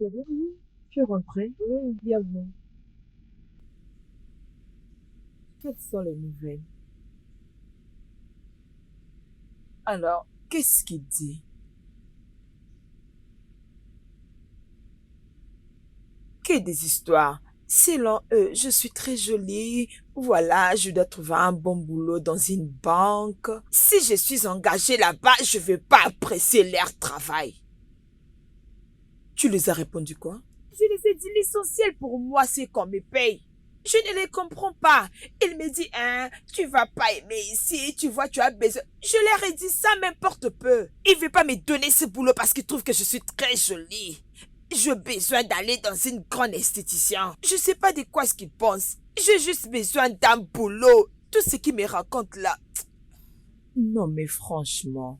chérie, oui. Tu es rentrée? Oui, bienvenue. Quelles sont les nouvelles? Alors, qu'est-ce qu'il dit? Que des histoires. Selon eux, je suis très jolie. Voilà, je dois trouver un bon boulot dans une banque. Si je suis engagée là-bas, je ne vais pas apprécier leur travail. Tu les as répondu quoi? Je les ai dit l'essentiel pour moi, c'est qu'on me paye. Je ne les comprends pas. Il me dit, hein, tu vas pas aimer ici, tu vois, tu as besoin. Je leur ai dit ça m'importe peu. Il veut pas me donner ce boulot parce qu'il trouve que je suis très jolie. J'ai besoin d'aller dans une grande institution. Je sais pas de quoi ce qu'il pense. J'ai juste besoin d'un boulot. Tout ce qu'il me raconte là. Non mais franchement,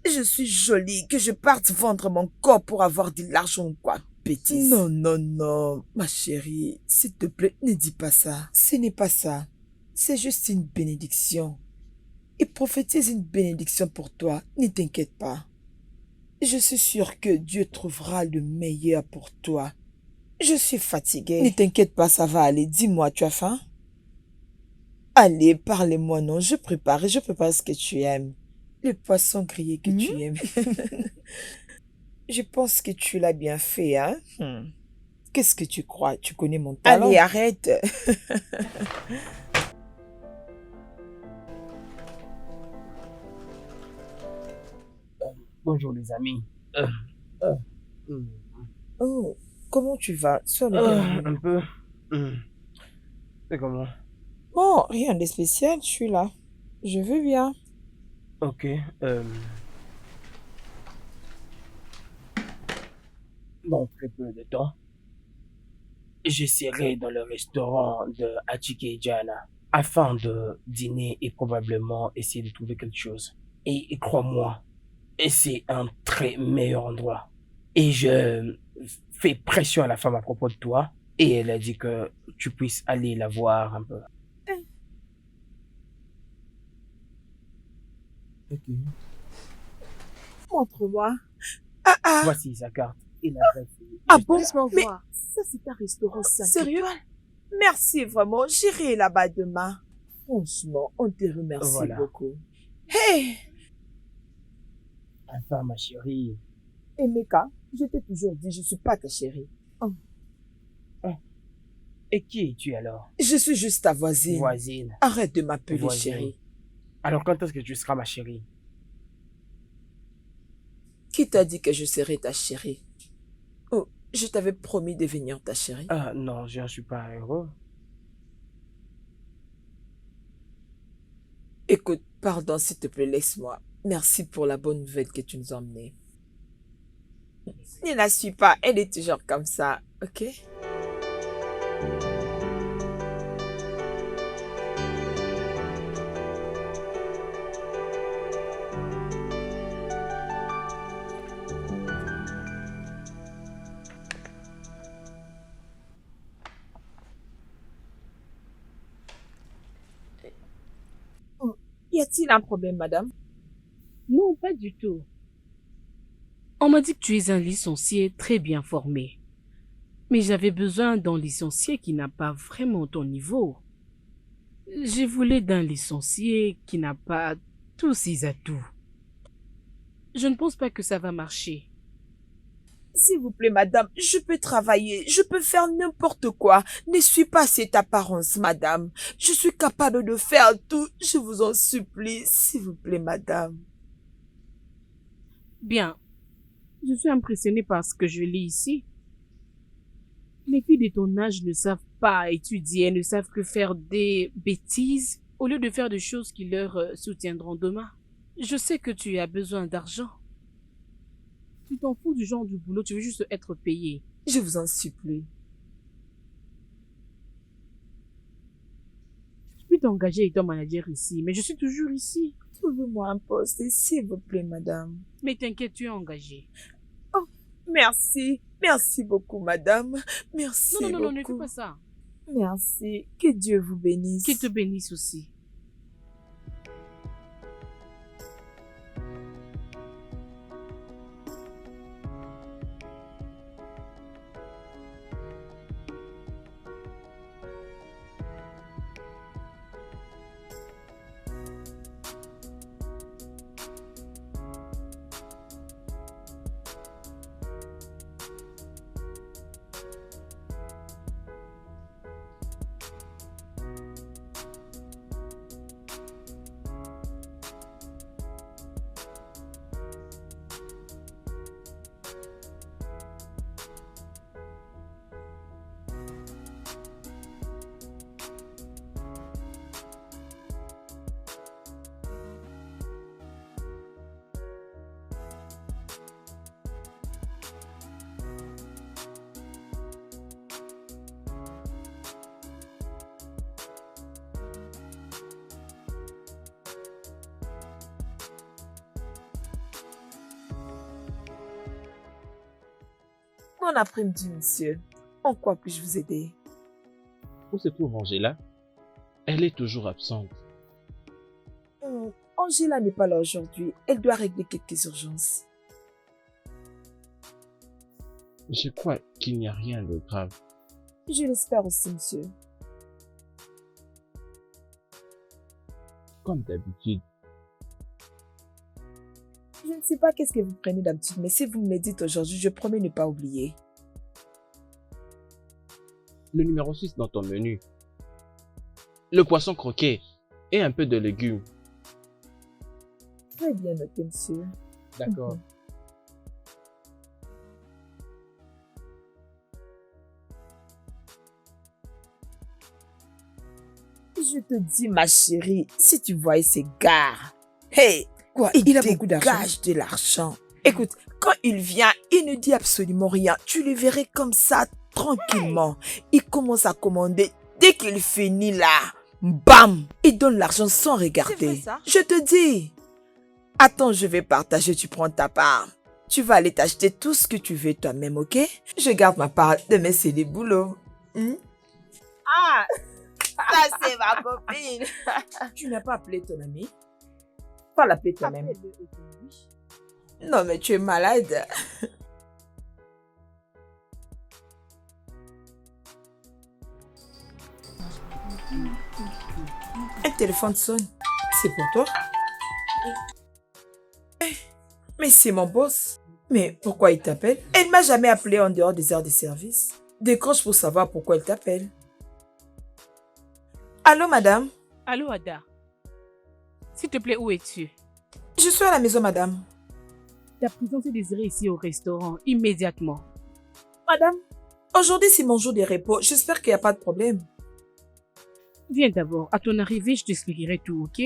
je suis jolie, que je parte vendre mon corps pour avoir de l'argent ou quoi. Bêtise. Non, non, non, ma chérie, s'il te plaît, ne dis pas ça. Ce n'est pas ça. C'est juste une bénédiction. Et prophétise une bénédiction pour toi, ne t'inquiète pas. Je suis sûre que Dieu trouvera le meilleur pour toi. Je suis fatiguée. Ne t'inquiète pas, ça va aller. Dis-moi, tu as faim? Allez, parlez-moi, non, je prépare ce que tu aimes. Le poisson grillé que tu aimes. Je pense que tu l'as bien fait, hein? Qu'est-ce que tu crois? Tu connais mon talent? Allez, arrête. Bonjour les amis. Euh, euh, hmm, Oh, comment tu vas? Sois le bienvenu. un peu. hmm, C'est comment? Oh, rien de spécial, je suis là. Je veux bien. Ok. euh, Dans très peu de temps, je serai dans le restaurant de Achike Jana afin de dîner et probablement essayer de trouver quelque chose. Et crois-moi, c'est un très meilleur endroit. Et je fais pression à la femme à propos de toi. Et elle a dit que tu puisses aller la voir un peu. Ok. Montre-moi. Ah ah. Voici sa carte et l'adresse. Ah Juste bon? là-bas. Mais ça, c'est un restaurant 5 sérieux étoiles. Merci vraiment. J'irai là-bas demain. Franchement, on te remercie Voilà. beaucoup. Hey, Enfin, ma chérie. Emeka, je t'ai toujours dit, je suis pas ta chérie. Oh, Oh, et qui es-tu alors? je suis juste ta voisine. Voisine. Arrête de m'appeler Voisine. chérie. Alors quand est-ce que tu seras ma chérie? Qui t'a dit que je serais ta chérie? Oh, je t'avais promis de devenir ta chérie. Ah non, je ne suis pas heureux. Écoute, pardon, s'il te plaît, laisse-moi. Merci pour la bonne nouvelle que tu nous as emmenée. Ne la suis pas, elle est toujours comme ça, ok? Oh, y a-t-il un problème, madame? Non, pas du tout. On m'a dit que tu es un licencié très bien formé. Mais j'avais besoin d'un licencié qui n'a pas vraiment ton niveau. Je voulais d'un licencié qui n'a pas tous ses atouts. Je ne pense pas que ça va marcher. S'il vous plaît, madame, je peux travailler, je peux faire n'importe quoi. Ne suis pas cette apparence, madame. Je suis capable de faire tout, je vous en supplie, s'il vous plaît, madame. Bien, je suis impressionnée par ce que je lis ici. Les filles de ton âge ne savent pas étudier, elles ne savent que faire des bêtises au lieu de faire des choses qui leur soutiendront demain. Je sais que tu as besoin d'argent. Tu t'en fous du genre du boulot, tu veux juste être payé. Je vous en supplie. Je peux t'engager étant manager ici, mais je suis toujours ici. Trouvez-moi un poste, s'il vous plaît, madame. Mais t'inquiète, tu es engagé. Oh, merci. Merci beaucoup, madame. Merci Non, non, non, non, ne fais beaucoup. pas ça. Merci. Que Dieu vous bénisse. Qu'il te bénisse aussi. Bon après-midi, monsieur. En quoi puis-je vous aider? Où se trouve Angela? Elle est toujours absente. Angela n'est pas là aujourd'hui. Elle doit régler quelques urgences. Je crois qu'il n'y a rien de grave. Je l'espère aussi, monsieur. Comme d'habitude. Je ne sais pas qu'est-ce que vous prenez d'habitude, mais si vous me le dites aujourd'hui, je promets ne pas oublier. Le numéro 6 dans ton menu. Le poisson croqué et un peu de légumes. Très bien noté, monsieur. D'accord. Je te dis, ma chérie, si tu voyais ces gars, hey, quoi, il a beaucoup d'argent. De l'argent. Écoute, quand il vient, il ne dit absolument rien. Tu le verrais comme ça, tranquillement. Il commence à commander. Dès qu'il finit là, bam, il donne l'argent sans regarder. C'est vrai, ça? Je te dis. Attends, je vais partager, tu prends ta part. Tu vas aller t'acheter tout ce que tu veux toi-même, ok? Je garde ma part. Demain, c'est des boulots. Ah, ça c'est ma copine. Tu n'as pas appelé ton ami? Pas l'appeler toi-même. Non, mais tu es malade. Un téléphone sonne. C'est pour toi? Mais c'est mon boss. Mais pourquoi il t'appelle? Elle ne m'a jamais appelé en dehors des heures de service. Décroche pour savoir pourquoi elle t'appelle. Allô, madame? Allô, Ada. S'il te plaît, où es-tu? Je suis à la maison, madame. Ta présence est désirée ici au restaurant, immédiatement. Madame, aujourd'hui c'est mon jour de repos. J'espère qu'il n'y a pas de problème. Viens d'abord. À ton arrivée, je t'expliquerai tout, ok?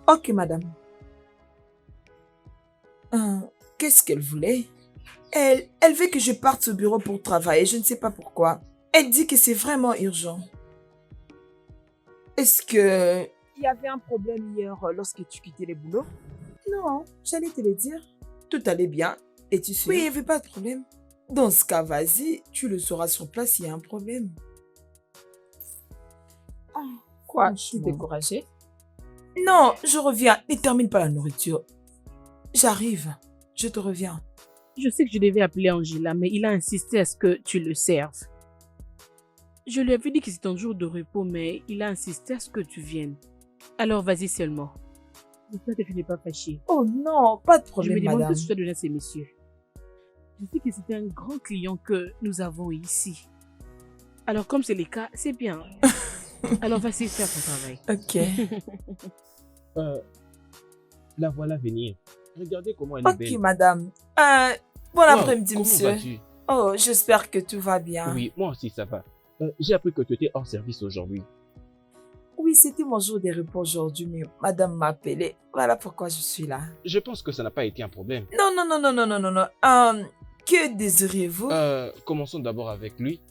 Ok, madame. Qu'est-ce qu'elle voulait? Elle veut que je parte au bureau pour travailler. Je ne sais pas pourquoi. Elle dit que c'est vraiment urgent. Est-ce que... Il y avait un problème hier lorsque tu quittais le boulot? Non, j'allais te le dire. Tout allait bien. Es-tu sûre? Oui, il n'y avait pas de problème. Dans ce cas, vas-y, tu le sauras sur place s'il y a un problème. Quoi? Tu es découragée? Non, je reviens. Ne termine pas la nourriture. J'arrive. Je te reviens. Je sais que je devais appeler Angela, mais il a insisté à ce que tu le serves. Je lui avais dit que c'est un jour de repos, mais il a insisté à ce que tu viennes. Alors vas-y seulement. J'espère que tu n'es pas fâchée. Oh non, pas de problème, madame. Je me demande madame. que tu dois donner à ces messieurs. Je sais que c'est un grand client que nous avons ici. Alors comme c'est le cas, c'est bien. Alors vas-y faire ton travail. Ok. La voilà venir. Regardez comment elle est belle. Ok, madame. Bon après-midi, comment monsieur. vas-tu? Oh, j'espère que tout va bien. Oui, moi aussi ça va. J'ai appris que tu étais hors service aujourd'hui. Oui, c'était mon jour de repos aujourd'hui, mais madame m'a appelé. Voilà pourquoi je suis là. Je pense que ça n'a pas été un problème. Non. Que désirez-vous? Commençons d'abord avec lui.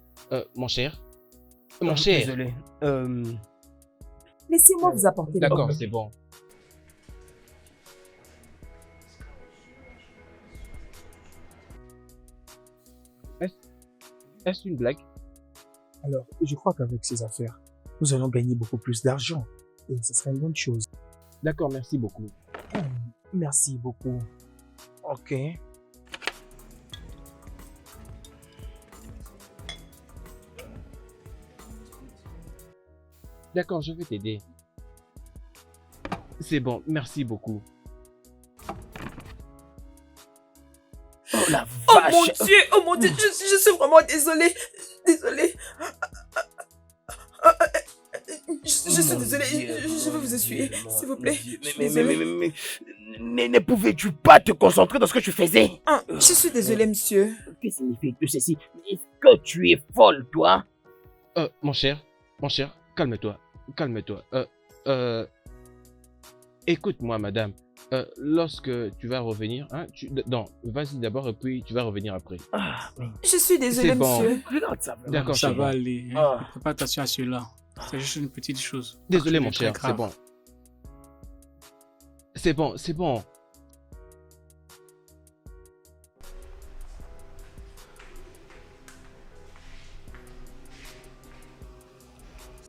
Mon cher. Mon cher. Désolé. Laissez-moi vous apporter. D'accord, c'est bon. Est-ce une blague? Alors, je crois qu'avec ces affaires, nous allons gagner beaucoup plus d'argent. Et ce sera une bonne chose. D'accord, merci beaucoup. Merci beaucoup. Ok. D'accord, je vais t'aider. C'est bon, merci beaucoup. Oh la Oh vache! mon Dieu, je suis vraiment désolée. Désolée. Je suis désolée, je vais vous essuyer, s'il vous plaît. Mais ne pouvais-tu pas te concentrer dans ce que tu faisais? Je suis désolée, monsieur. Que signifie tout ceci? Est-ce que tu es folle, toi? Mon cher, calme-toi, calme-toi. Écoute-moi, madame. Lorsque tu vas revenir, hein, non, vas-y d'abord et puis tu vas revenir après. Je suis désolée, monsieur. D'accord, ça c'est va bon. aller. Fais pas attention à cela. C'est juste une petite chose. Désolé, mon Très cher, grave. c'est bon. C'est bon, c'est bon.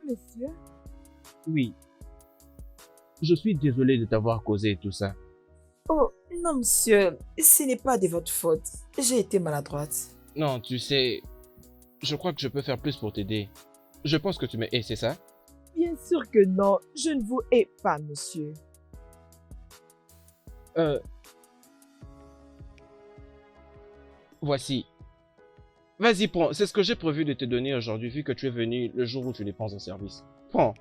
Monsieur? Oui. Je suis désolé de t'avoir causé tout ça. Oh, non, monsieur. Ce n'est pas de votre faute. J'ai été maladroite. Non, tu sais, je crois que je peux faire plus pour t'aider. Je pense que tu me hais, c'est ça? Bien sûr que non. Je ne vous hais pas, monsieur. Voici. Vas-y, prends. C'est ce que j'ai prévu de te donner aujourd'hui, vu que tu es venu le jour où tu dépenses un service. Prends,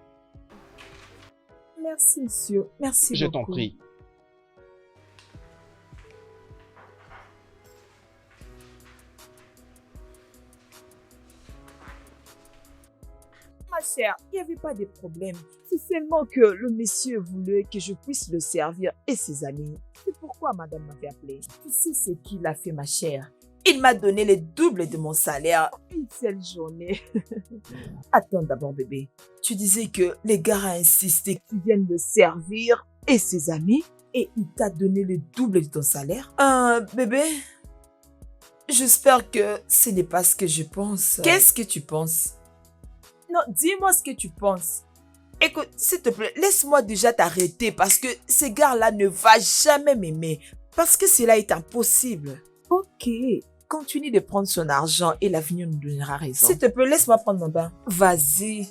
Merci, monsieur. Merci je beaucoup. t'en prie. Ma chère, il n'y avait pas de problème. C'est seulement que le monsieur voulait que je puisse le servir et ses amis. C'est pourquoi madame m'avait appelé. Tu sais ce qu'il a fait, ma chère? Il m'a donné le double de mon salaire une seule journée. Attends d'abord, bébé. Tu disais que les gars a insisté que tu viennes le servir et ses amis et il t'a donné le double de ton salaire? Bébé, j'espère que ce n'est pas ce que je pense. Qu'est-ce que tu penses? Non, dis-moi ce que tu penses. Écoute, s'il te plaît, laisse-moi déjà t'arrêter parce que ce gars-là ne va jamais m'aimer. Parce que cela est impossible. Ok, continue de prendre son argent et l'avenir nous donnera raison. S'il te plaît, laisse-moi prendre mon bain. Vas-y.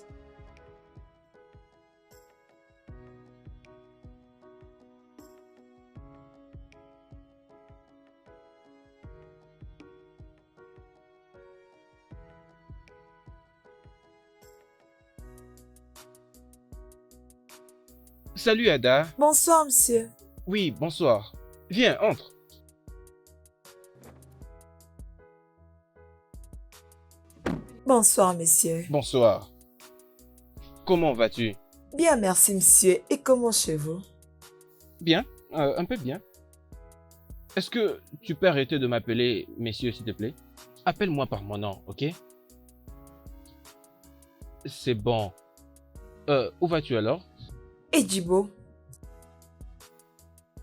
Salut, Ada. Bonsoir, monsieur. Oui, bonsoir. Viens, entre. Bonsoir, monsieur. Bonsoir. Comment vas-tu? Bien, merci, monsieur. Et comment chez vous? Bien, un peu bien. Est-ce que tu peux arrêter de m'appeler messieurs, s'il te plaît? Appelle-moi par mon nom, ok? C'est bon. Où vas-tu alors? Et Djibo?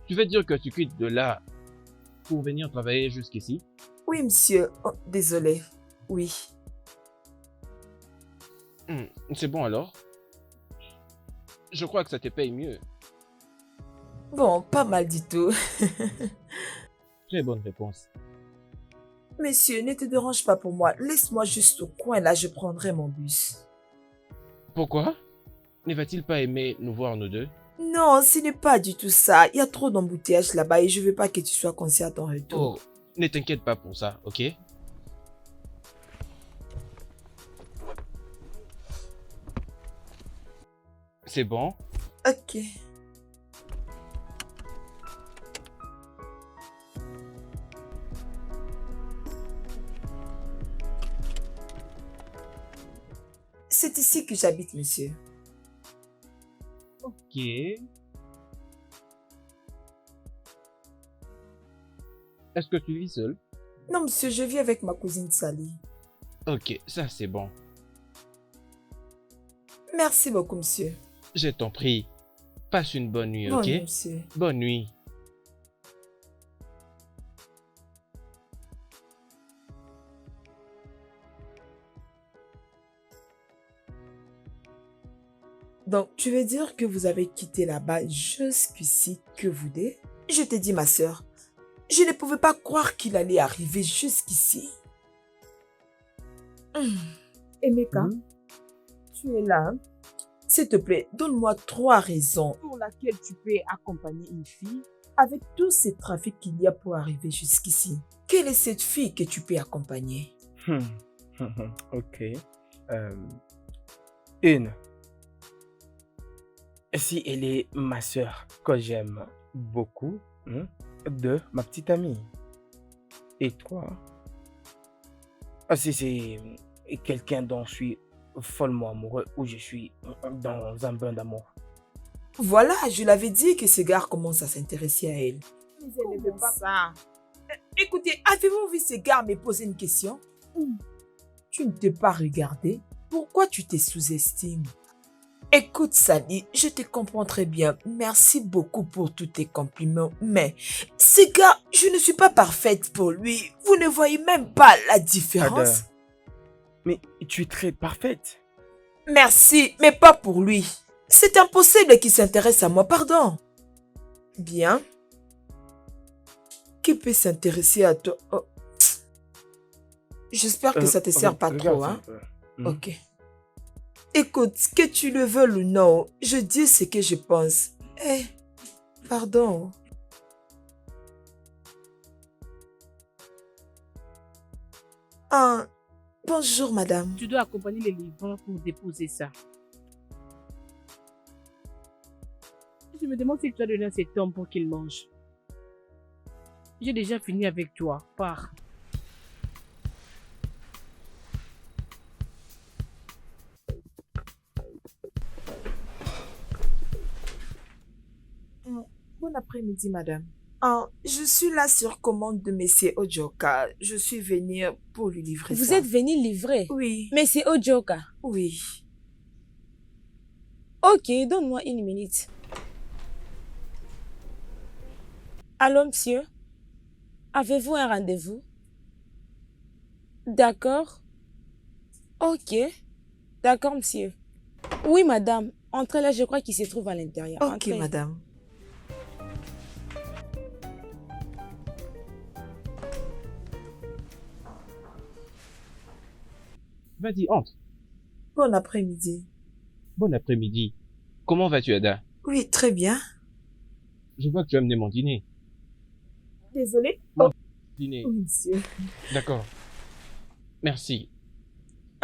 Tu veux dire que tu quittes de là pour venir travailler jusqu'ici? Oui, monsieur. Oh, désolé. Oui. C'est bon alors? Je crois que ça te paye mieux. Bon, pas mal du tout. Très bonne réponse. Monsieur, ne te dérange pas pour moi. Laisse-moi juste au coin là, je prendrai mon bus. Pourquoi? Ne va-t-il pas aimer nous voir nous deux? Non, ce n'est pas du tout ça. Il y a trop d'embouteillages là-bas et je veux pas que tu sois coincé à ton retour. Oh, ne t'inquiète pas pour ça, ok? C'est bon? Ok. C'est ici que j'habite, monsieur. Ok. Est-ce que tu vis seul? Non, monsieur, je vis avec ma cousine Sally. Ok, ça c'est bon. Merci beaucoup, monsieur. Je t'en prie. Passe une bonne nuit, Bonne ok? nuit, monsieur. Bonne nuit. Donc, tu veux dire que vous avez quitté là-bas jusqu'ici que vous deux? Je t'ai dit, ma sœur, je ne pouvais pas croire qu'il allait arriver jusqu'ici. Emeka, tu es là, hein? S'il te plaît, donne-moi 3 raisons pour lesquelles tu peux accompagner une fille avec tout ce trafic qu'il y a pour arriver jusqu'ici. Quelle est cette fille que tu peux accompagner? Ok. Une. Si elle est ma sœur que j'aime beaucoup. 2. Ma petite amie. Et 3. Si c'est quelqu'un dont je suis follement amoureux ou je suis dans un bain d'amour. Voilà, je l'avais dit que ce gars commence à s'intéresser à elle. Mais elle ne veut pas ça. Écoutez, avez-vous vu ce gars me poser une question? Tu ne t'es pas regardé. Pourquoi tu te sous-estimes? Écoute, Sally, je te comprends très bien. Merci beaucoup pour tous tes compliments. Mais ce gars, je ne suis pas parfaite pour lui. Vous ne voyez même pas la différence? Ada, mais tu es très parfaite. Merci, mais pas pour lui. C'est impossible qu'il s'intéresse à moi, pardon. Bien. Qui peut s'intéresser à toi? Oh. J'espère que ça te sert pas trop, hein? Ok. Écoute, que tu le veuilles ou non, je dis ce que je pense. Eh, pardon. Ah, bonjour, madame. Tu dois accompagner les livreurs pour déposer ça. Je me demande si tu as donné à cet homme pour qu'il mange. J'ai déjà fini avec toi. Pars. Bon après-midi, madame. Ah, je suis là sur commande de Monsieur Ojoka. Je suis venue pour lui livrer ça. Vous êtes venu livrer? Oui. Mais c'est Ojoka. Oui. Ok, donne-moi une minute. Allô, monsieur? Avez-vous un rendez-vous? D'accord. Ok. D'accord, monsieur. Oui, madame. Entrez là, je crois qu'il se trouve à l'intérieur. Ok, Entrez. madame. Vas-y, entre. Bon après-midi. Bon après-midi. Comment vas-tu, Ada? Oui, très bien. Je vois que tu as amené mon dîner. Désolée. Dîner. Oui, monsieur. D'accord. Merci.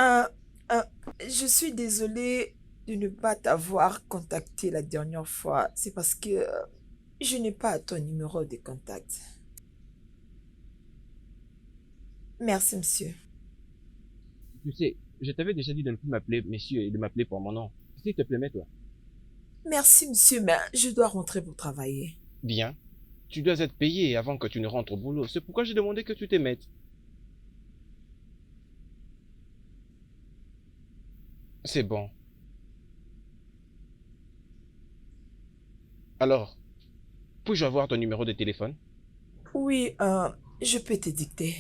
Euh, euh, je suis désolée de ne pas t'avoir contacté la dernière fois. C'est parce que je n'ai pas ton numéro de contact. Merci, monsieur. Tu sais, je t'avais déjà dit de ne plus m'appeler monsieur et de m'appeler pour mon nom. S'il te plaît, mets-toi. Merci, monsieur, mais je dois rentrer pour travailler. Bien. Tu dois être payé avant que tu ne rentres au boulot. C'est pourquoi j'ai demandé que tu t'émettes. C'est bon. Alors, puis-je avoir ton numéro de téléphone? Oui, je peux te dicter.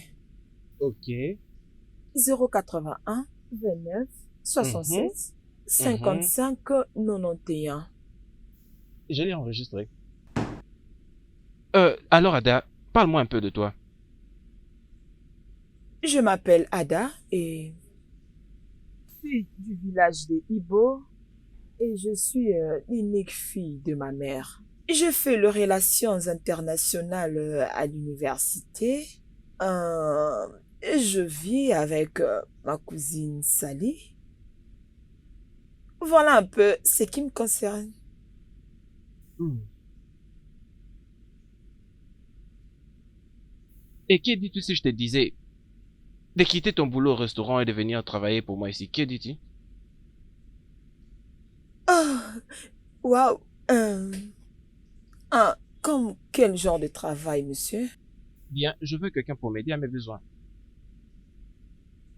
Ok. 081 29 67 55 91. Je l'ai enregistré. Alors Ada, parle-moi un peu de toi. Je m'appelle Ada et je suis du village de Ibo et je suis l'unique fille de ma mère. Je fais les relations internationales à l'université. Je vis avec ma cousine Sally. Voilà un peu ce qui me concerne. Et que dis-tu si je te disais de quitter ton boulot au restaurant et de venir travailler pour moi ici? Que dis-tu? Oh, waouh. Comme quel genre de travail, monsieur? Bien, je veux quelqu'un pour m'aider à mes besoins.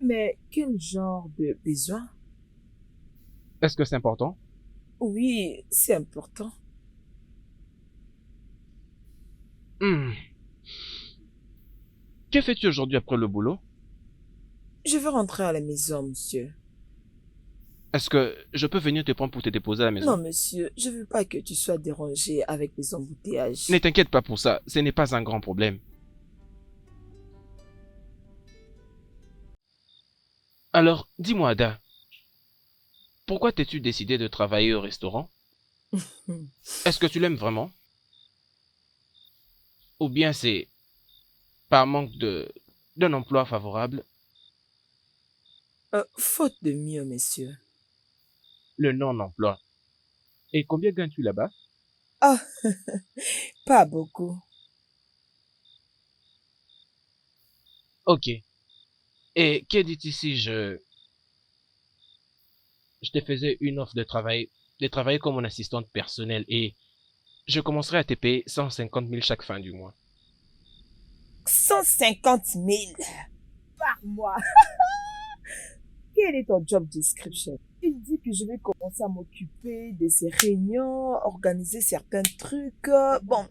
Mais quel genre de besoin? Est-ce que c'est important? Oui, c'est important. Que fais-tu aujourd'hui après le boulot? Je veux rentrer à la maison, monsieur. Est-ce que je peux venir te prendre pour te déposer à la maison? Non, monsieur, je veux pas que tu sois dérangé avec les embouteillages. Ne t'inquiète pas pour ça, ce n'est pas un grand problème. Alors, dis-moi, Ada, pourquoi t'es-tu décidé de travailler au restaurant? Est-ce que tu l'aimes vraiment? Ou bien c'est par manque d'un emploi favorable? Faute de mieux, monsieur. Le non-emploi. Et combien gagnes-tu là-bas? Ah, pas beaucoup. Ok. Et que dis-tu si je te faisais une offre de travailler comme mon assistante personnelle et je commencerai à te payer 150 000 chaque fin du mois. 150 000 par mois. Quel est ton job description? Il dit que je vais commencer à m'occuper de ces réunions, organiser certains trucs. Bon,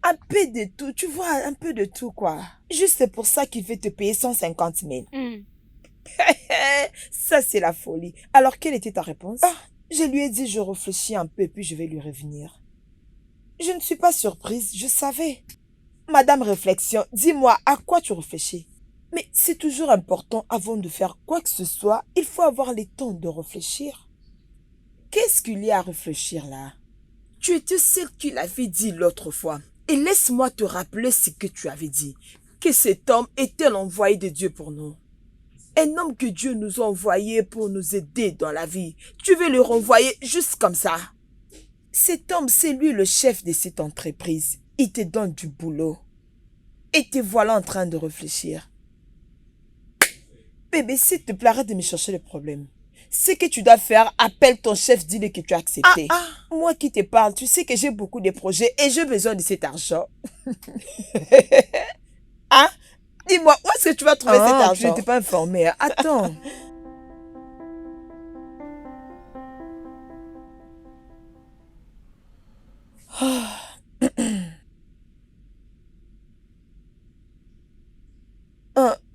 un peu de tout, tu vois, un peu de tout, quoi. Juste pour ça qu'il veut te payer 150 000. Ça, c'est la folie. Alors, quelle était ta réponse? Ah, je lui ai dit, je réfléchis un peu, puis je vais lui revenir. Je ne suis pas surprise, je savais. Madame Réflexion, dis-moi, à quoi tu réfléchis? Mais c'est toujours important, avant de faire quoi que ce soit, il faut avoir le temps de réfléchir. Qu'est-ce qu'il y a à réfléchir là? Tu étais celle qui l'avait dit l'autre fois. Et laisse-moi te rappeler ce que tu avais dit. Que cet homme était l'envoyé de Dieu pour nous. Un homme que Dieu nous a envoyé pour nous aider dans la vie. Tu veux le renvoyer juste comme ça? Cet homme, c'est lui le chef de cette entreprise. Il te donne du boulot. Et te voilà en train de réfléchir. Bébé, s'il te plaît, arrête de me chercher le problème. Ce que tu dois faire, appelle ton chef, dis-le que tu as accepté. Moi qui te parle, tu sais que j'ai beaucoup de projets et j'ai besoin de cet argent. Hein? Dis-moi, où est-ce que tu vas trouver cet argent? Tu n'étais pas informé. Attends.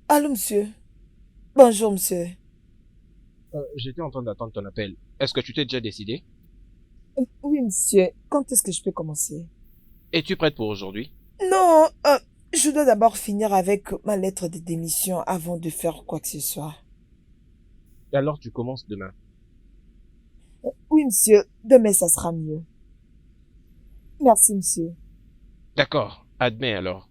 Allô, monsieur. Bonjour, monsieur. J'étais en train d'attendre ton appel. Est-ce que tu t'es déjà décidé? Oui, monsieur. Quand est-ce que je peux commencer? Es-tu prête pour aujourd'hui? Non, je dois d'abord finir avec ma lettre de démission avant de faire quoi que ce soit. Alors tu commences demain. Oui, monsieur. Demain, ça sera mieux. Merci, monsieur. D'accord, admets alors.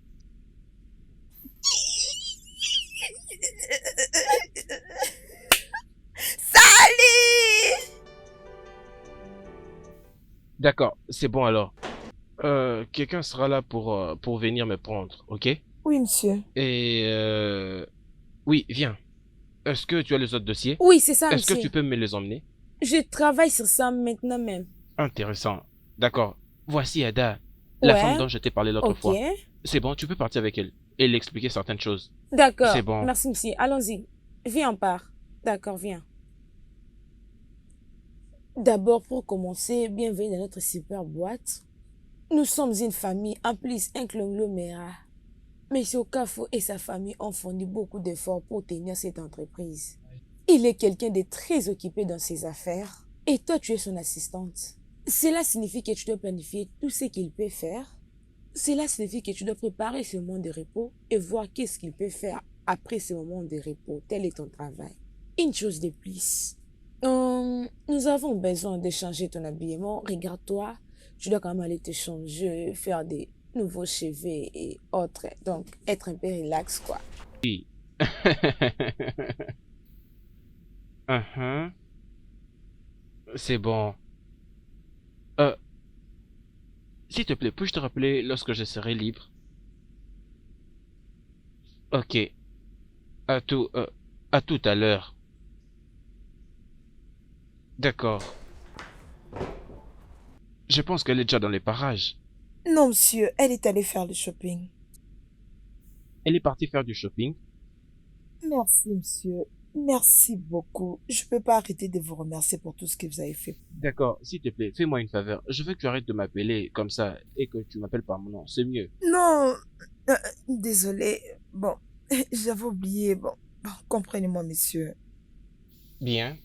Salut! D'accord, c'est bon alors. Quelqu'un sera là pour venir me prendre, ok? Oui, monsieur. Et oui, viens. Est-ce que tu as les autres dossiers? Oui, c'est ça, Est-ce que monsieur. tu peux me les emmener? Je travaille sur ça maintenant même. Intéressant. D'accord. Voici Ada, la femme Ouais. dont je t'ai parlé l'autre Ok. fois. C'est bon, tu peux partir avec elle et lui expliquer certaines choses. D'accord. C'est bon. Merci, monsieur. Allons-y. Viens, on part. D'accord, viens. D'abord, pour commencer, bienvenue dans notre super boîte. Nous sommes une famille, en plus un conglomérat. Monsieur Okafo et sa famille ont fourni beaucoup d'efforts pour tenir cette entreprise. Il est quelqu'un de très occupé dans ses affaires et toi, tu es son assistante. Cela signifie que tu dois planifier tout ce qu'il peut faire. Cela signifie que tu dois préparer ce moment de repos et voir qu'est-ce qu'il peut faire après ce moment de repos. Tel est ton travail. Une chose de plus. Nous avons besoin de changer ton habillement. Regarde-toi, tu dois quand même aller te changer, faire des nouveaux cheveux et autres. Donc, être un peu relax, quoi. Oui. C'est bon. S'il te plaît, puis-je te rappeler lorsque je serai libre? Ok. À tout à l'heure. D'accord. Je pense qu'elle est déjà dans les parages. Non, monsieur, elle est allée faire le shopping. Elle est partie faire du shopping. Merci, monsieur. Merci beaucoup. Je peux pas arrêter de vous remercier pour tout ce que vous avez fait. D'accord, s'il te plaît, fais-moi une faveur. Je veux que tu arrêtes de m'appeler comme ça et que tu m'appelles par mon nom. C'est mieux. Non, désolé. Bon, j'avais oublié. Bon, comprenez-moi, monsieur. Bien,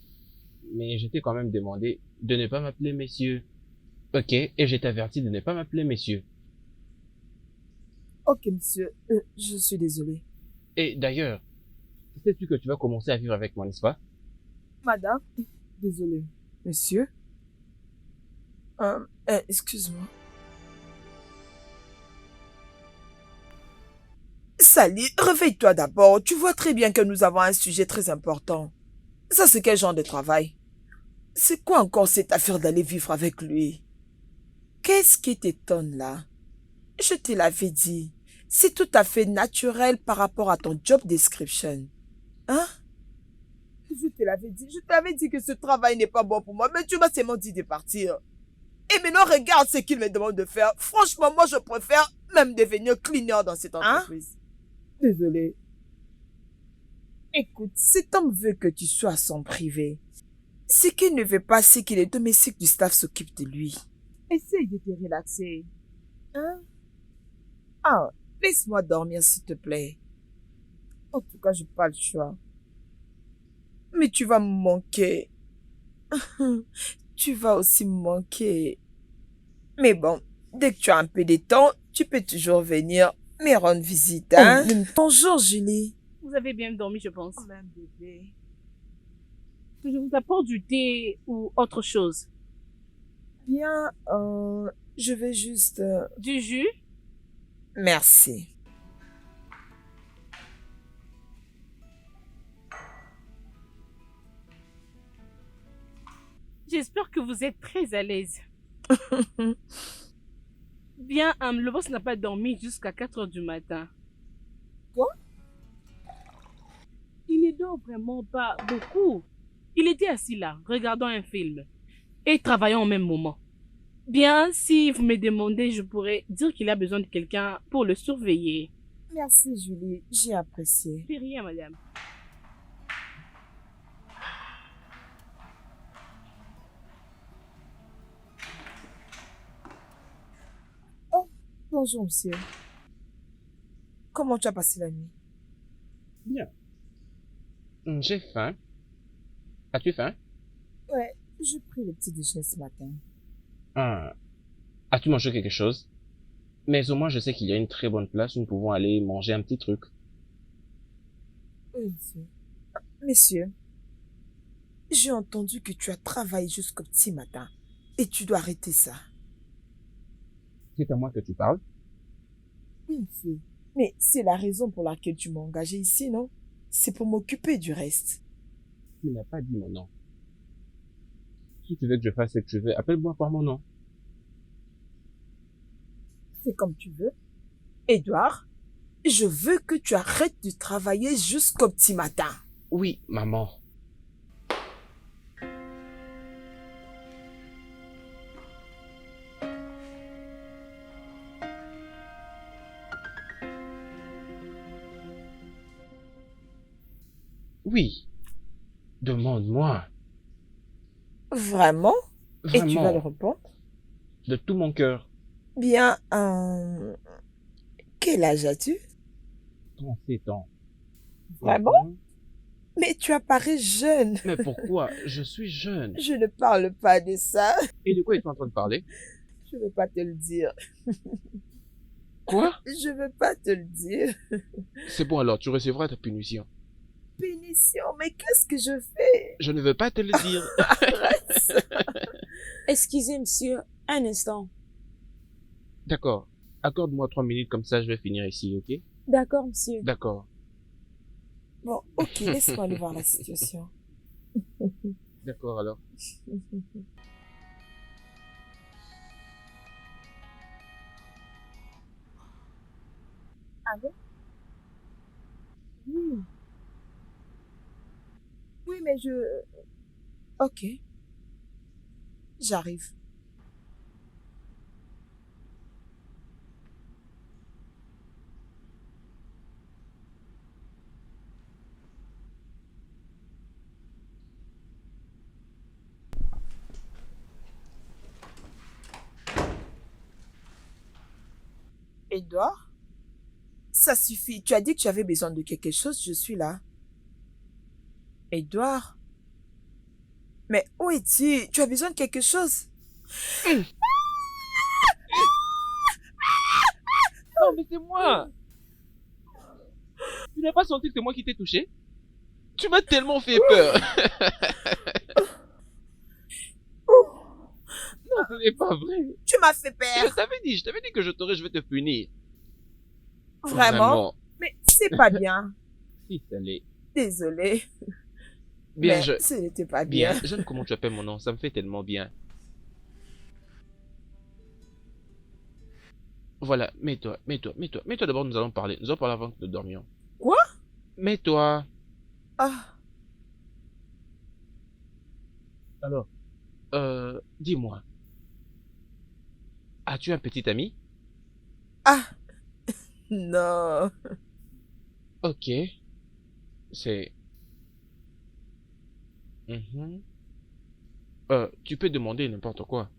mais je t'ai quand même demandé de ne pas m'appeler messieurs. Ok, et je t'avertis de ne pas m'appeler messieurs. Ok, monsieur, je suis désolé. Et d'ailleurs, sais-tu que tu vas commencer à vivre avec moi, n'est-ce pas? Madame, désolé. Monsieur? Excuse-moi. Sally, réveille-toi d'abord. Tu vois très bien que nous avons un sujet très important. Ça, c'est quel genre de travail? C'est quoi encore cette affaire d'aller vivre avec lui? Qu'est-ce qui t'étonne là? Je te l'avais dit. C'est tout à fait naturel par rapport à ton job description. Hein? Je te l'avais dit. Je t'avais dit que ce travail n'est pas bon pour moi, mais tu m'as seulement dit de partir. Et maintenant, regarde ce qu'il me demande de faire. Franchement, moi, je préfère même devenir cleaner dans cette entreprise. Désolé. Écoute, cet homme veut que tu sois son privé. Ce qu'il ne veut pas, c'est que les domestiques du staff s'occupent de lui. Essaye de te relaxer. Hein? Ah, laisse-moi dormir, s'il te plaît. En tout cas, je n'ai pas le choix. Mais tu vas me manquer. Tu vas aussi me manquer. Mais bon, dès que tu as un peu de temps, tu peux toujours venir me rendre visite, hein? Bonjour, Julie. Vous avez bien dormi, je pense. Même bébé. Je vous apporte du thé ou autre chose. Bien, je vais juste... Du jus? Merci. J'espère que vous êtes très à l'aise. Bien, le boss n'a pas dormi jusqu'à 4 heures du matin. Quoi? Il ne dort vraiment pas beaucoup. Il était assis là, regardant un film et travaillant au même moment. Bien, si vous me demandez, je pourrais dire qu'il a besoin de quelqu'un pour le surveiller. Merci, Julie. J'ai apprécié. C'est rien, madame. Bonjour, monsieur. Comment tu as passé la nuit? Bien. J'ai faim. As-tu faim? Ouais, j'ai pris le petit déjeuner ce matin. Ah. As-tu mangé quelque chose? Mais au moins, je sais qu'il y a une très bonne place où nous pouvons aller manger un petit truc. Oui, monsieur. Monsieur, j'ai entendu que tu as travaillé jusqu'au petit matin et tu dois arrêter ça. C'est à moi que tu parles? Oui, monsieur. Mais c'est la raison pour laquelle tu m'as engagé ici, non? C'est pour m'occuper du reste. Tu n'as pas dit mon nom. Si tu veux que je fasse ce que tu veux, appelle-moi par mon nom. C'est comme tu veux. Édouard, je veux que tu arrêtes de travailler jusqu'au petit matin. Oui, maman. Oui. Demande-moi. Vraiment? Et tu vas le Vraiment. répondre? De tout mon cœur. Bien, quel âge as-tu? 37 ans. Vraiment? Mhm. Mais tu apparais jeune. Mais pourquoi? Je suis jeune. Je ne parle pas de ça. Et de quoi es-tu en train de parler? Je ne veux pas te le dire. Quoi? Je veux pas te le dire. C'est bon alors, tu recevras ta punition. Punition, mais qu'est-ce que je fais? Je ne veux pas te le dire. Arrête. Excusez, monsieur, un instant. D'accord. Accorde-moi 3 minutes comme ça, je vais finir ici, ok? D'accord, monsieur. D'accord. Bon, ok, laisse-moi aller voir la situation. D'accord alors. Allô? Oui. Oui, mais je... Ok, j'arrive. Edouard, ça suffit. Tu as dit que tu avais besoin de quelque chose, je suis là. Edouard, mais où es-tu? Tu as besoin de quelque chose? Non, mais c'est moi! Tu n'as pas senti que c'est moi qui t'ai touché? Tu m'as tellement fait peur! Non, ce n'est pas vrai! Tu m'as fait Je peur. t'avais dit que je vais te punir. Vraiment? Mais c'est pas bien. Si, ça l'est. Désolée. Bien, Mais ce n'était pas bien, bien. j'aime comment tu appelles mon nom, ça me fait tellement bien. Voilà, mets-toi d'abord, nous allons parler avant que nous dormions. Quoi? Mets-toi. Ah, Alors, dis-moi, as-tu un petit ami? ah, non. Ok, c'est... Mhm. Tu peux demander n'importe quoi.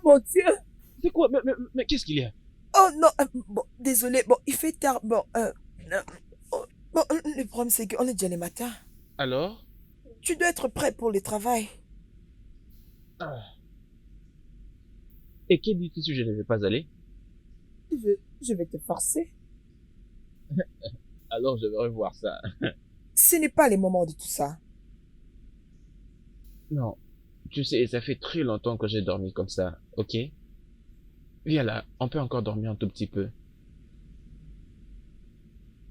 mon Dieu. C'est quoi? Mais qu'est-ce qu'il y a? Oh non, bon, désolé. Bon, il fait tard. Bon, oh, bon, le problème, c'est qu'on est déjà le matin. Alors? Tu dois être prêt pour le travail. Ah. Et qui dit si je ne vais pas aller? Je vais te forcer. Alors je vais revoir ça. Ce n'est pas le moment de tout ça. Non, tu sais, ça fait très longtemps que j'ai dormi comme ça, ok? Viens là, on peut encore dormir un tout petit peu.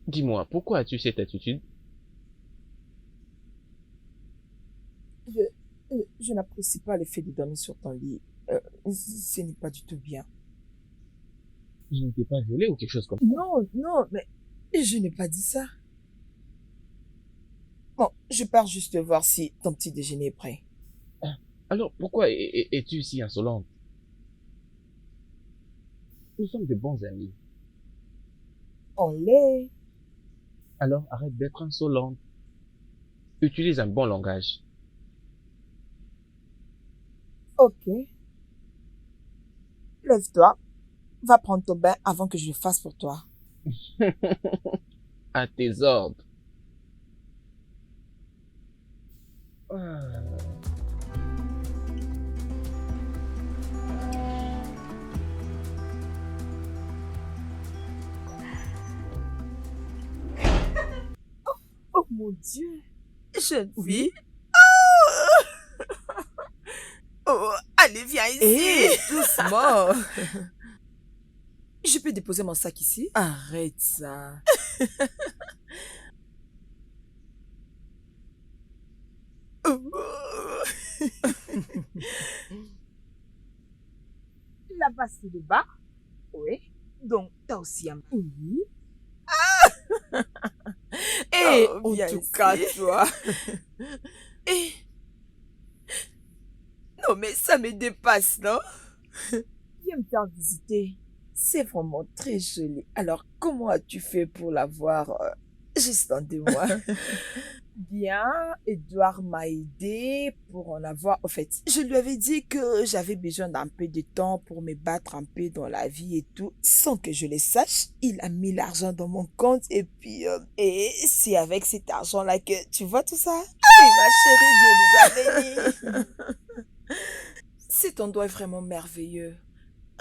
Dis-moi, pourquoi as-tu cette attitude? Je n'apprécie pas le fait de dormir sur ton lit. Ce n'est pas du tout bien. Je ne t'ai pas violé ou quelque chose comme ça? Non, non, mais je n'ai pas dit ça. Bon, je pars juste voir si ton petit déjeuner est prêt. Alors pourquoi es-tu si insolente? Nous sommes de bons amis. On l'est. Alors arrête d'être insolente. Utilise un bon langage. Ok. Lève-toi. Va prendre ton bain avant que je le fasse pour toi. À tes ordres. Ah. Oh mon Dieu. Jeune fille. Oh, allez, viens ici. Hé, doucement. Je peux déposer mon sac ici? Arrête ça. Là-bas, c'est le bas. Oui. Donc, t'as aussi un... Oui. hé, Oh, en viens tout ici. cas, toi. Eh. Non, mais ça me dépasse, non? Viens me faire visiter. C'est vraiment très joli. Alors, comment as-tu fait pour l'avoir juste en 2 mois? Bien, Edouard m'a aidé pour en avoir. En fait, je lui avais dit que j'avais besoin d'un peu de temps pour me battre un peu dans la vie et tout. Sans que je le sache, il a mis l'argent dans mon compte et puis... et c'est avec cet argent-là que... Tu vois tout ça? Oui, ma chérie, Dieu nous a bénis. Cet endroit est vraiment merveilleux.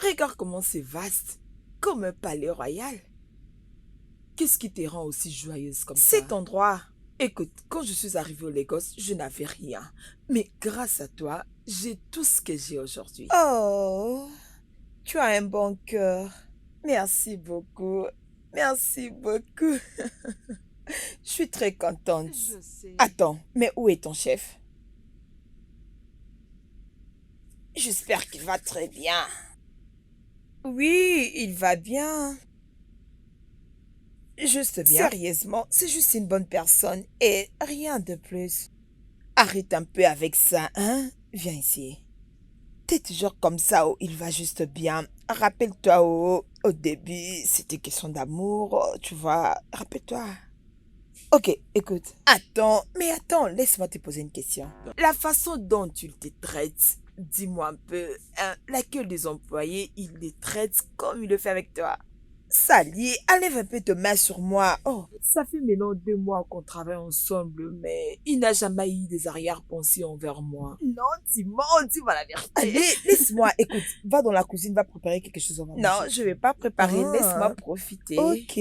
Regarde comment c'est vaste, comme un palais royal. Qu'est-ce qui te rend aussi joyeuse comme ça? Cet endroit. Écoute, quand je suis arrivée au Lagos, je n'avais rien. Mais grâce à toi, j'ai tout ce que j'ai aujourd'hui. Oh, tu as un bon cœur. Merci beaucoup. Merci beaucoup. Je suis très contente. Je sais. Attends, mais où est ton chef? J'espère qu'il va très bien. Oui, il va bien. Juste bien. Sérieusement, c'est juste une bonne personne et rien de plus. Arrête un peu avec ça, hein? Viens ici. T'es toujours comme ça, oh, il va juste bien. Rappelle-toi, oh, au début, c'était question d'amour, oh, tu vois. Rappelle-toi. Ok, écoute. Attends, laisse-moi te poser une question. La façon dont tu te traites, dis-moi un peu, hein, laquelle des employés, il les traite comme il le fait avec toi? Sally, enlève un peu de main sur moi. Oh, ça fait maintenant 2 mois qu'on travaille ensemble, mais il n'a jamais eu des arrière-pensées envers moi. Non, dis-moi la vérité. Allez, laisse-moi. Écoute, va dans la cuisine, va préparer quelque chose avant. Non, je vais pas préparer. Ah. Laisse-moi profiter. Ok.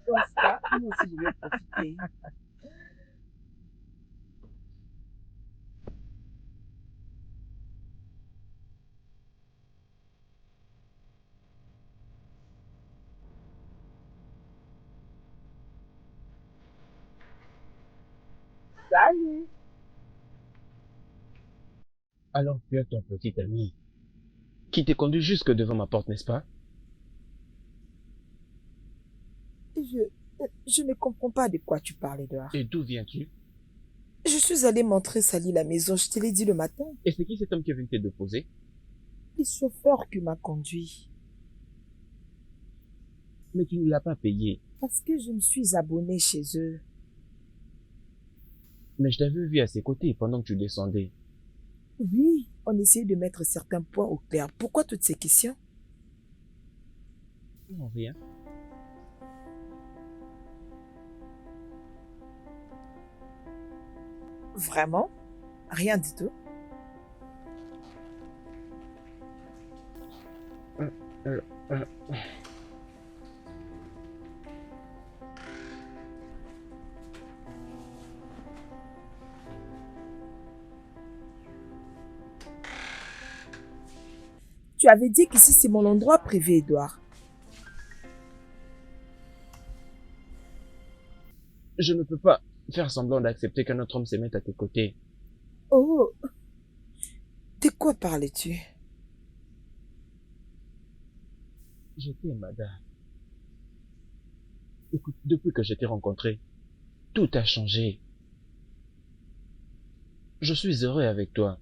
Comme ça, moi aussi, je vais profiter. Salut. Alors tu as ton petit ami qui t'est conduit jusque devant ma porte, n'est-ce pas? Je ne comprends pas de quoi tu parles, Edouard. Et d'où viens-tu? Je suis allée montrer Sally la maison, je te l'ai dit le matin. Et c'est qui cet homme qui est venu te déposer? Le chauffeur qui m'a conduit. Mais tu ne l'as pas payé. Parce que je me suis abonnée chez eux. Mais je t'avais vu à ses côtés pendant que tu descendais. Oui, on essaye de mettre certains points au clair. Pourquoi toutes ces questions? Non, rien. Vraiment? Rien du tout. Euh, euh, euh, Tu avais dit qu'ici c'est mon endroit privé, Edouard. Je ne peux pas faire semblant d'accepter qu'un autre homme se mette à tes côtés. Oh, de quoi parles-tu? Je t'aime, Ada. Écoute, depuis que je t'ai rencontré, tout a changé. Je suis heureux avec toi.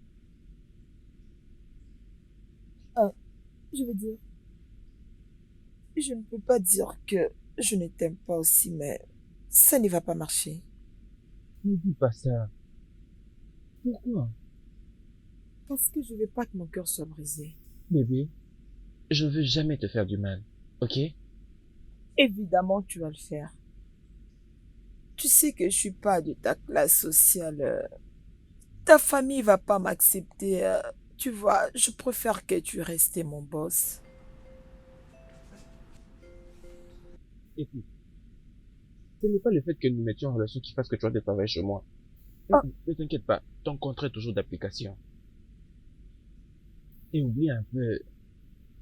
Je veux dire, je ne peux pas dire que je ne t'aime pas aussi, mais ça ne va pas marcher. Ne dis pas ça. Pourquoi? Parce que je veux pas que mon cœur soit brisé. Bébé, je veux jamais te faire du mal, ok? Évidemment, tu vas le faire. Tu sais que je suis pas de ta classe sociale. Ta famille va pas m'accepter. Tu vois, je préfère que tu restes mon boss. Écoute, ce n'est pas le fait que nous mettions en relation qui fasse que tu as de travail chez moi. Ah. Ne t'inquiète pas, ton contrat est toujours d'application. Et oublie un peu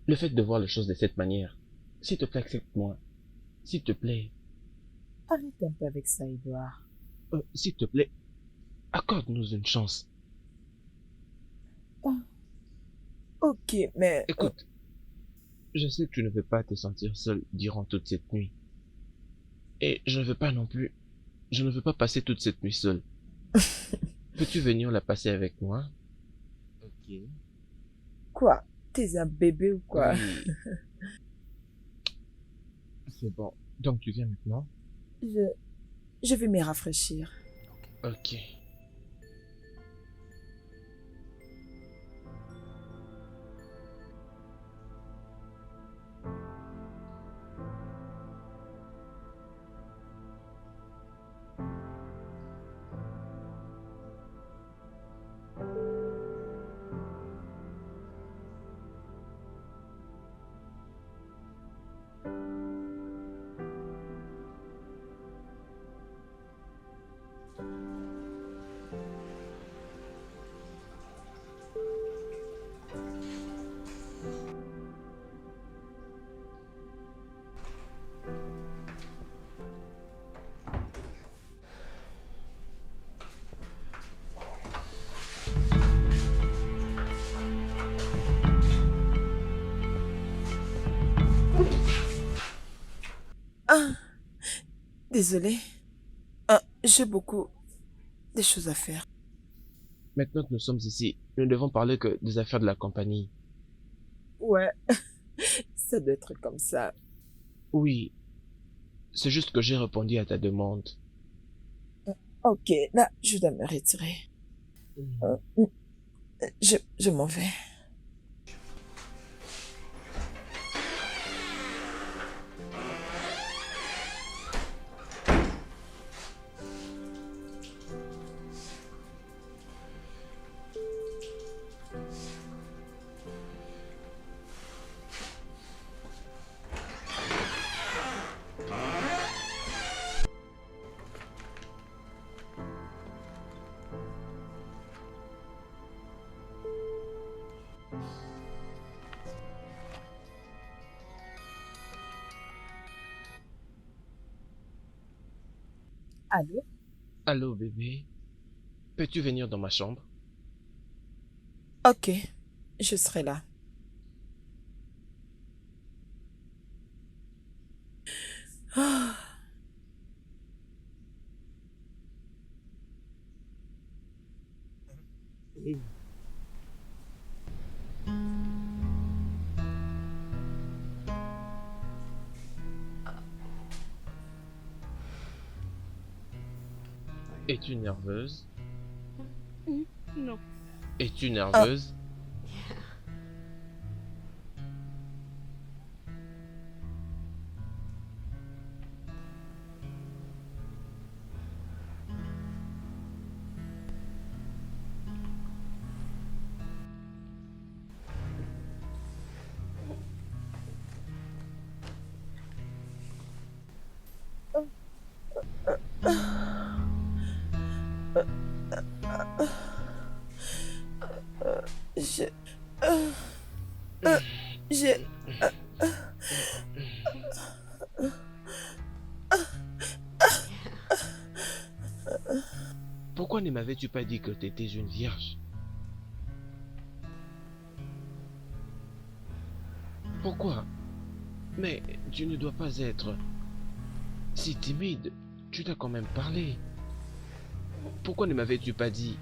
le fait de voir les choses de cette manière. S'il te plaît, accepte-moi. S'il te plaît, Arrête un peu avec ça, Edouard. s'il te plaît, accorde-nous une chance. Ok, mais... Écoute, je sais que tu ne veux pas te sentir seul durant toute cette nuit. Et je ne veux pas non plus. Je ne veux pas passer toute cette nuit seul. Peux-tu venir la passer avec moi? Ok. Quoi? T'es un bébé ou quoi? Oui. C'est bon. Donc tu viens maintenant? Je vais me rafraîchir. Ok. Ah, désolé. J'ai beaucoup de choses à faire. Maintenant que nous sommes ici, nous ne devons parler que des affaires de la compagnie. Ouais, ça doit être comme ça. Oui, c'est juste que j'ai répondu à ta demande. Ok, là, je dois me retirer. Euh, je m'en vais. Allô? Allô, bébé. Peux-tu venir dans ma chambre? Ok, je serai là. Ah, Es-tu nerveuse? Non. Es-tu Ah, nerveuse? je, euh, euh, je, euh, Pourquoi ne m'avais-tu pas dit que tu étais une vierge? Pourquoi? Mais tu ne dois pas être si timide. Tu t'as quand même parlé. Pourquoi ne m'avais-tu pas dit?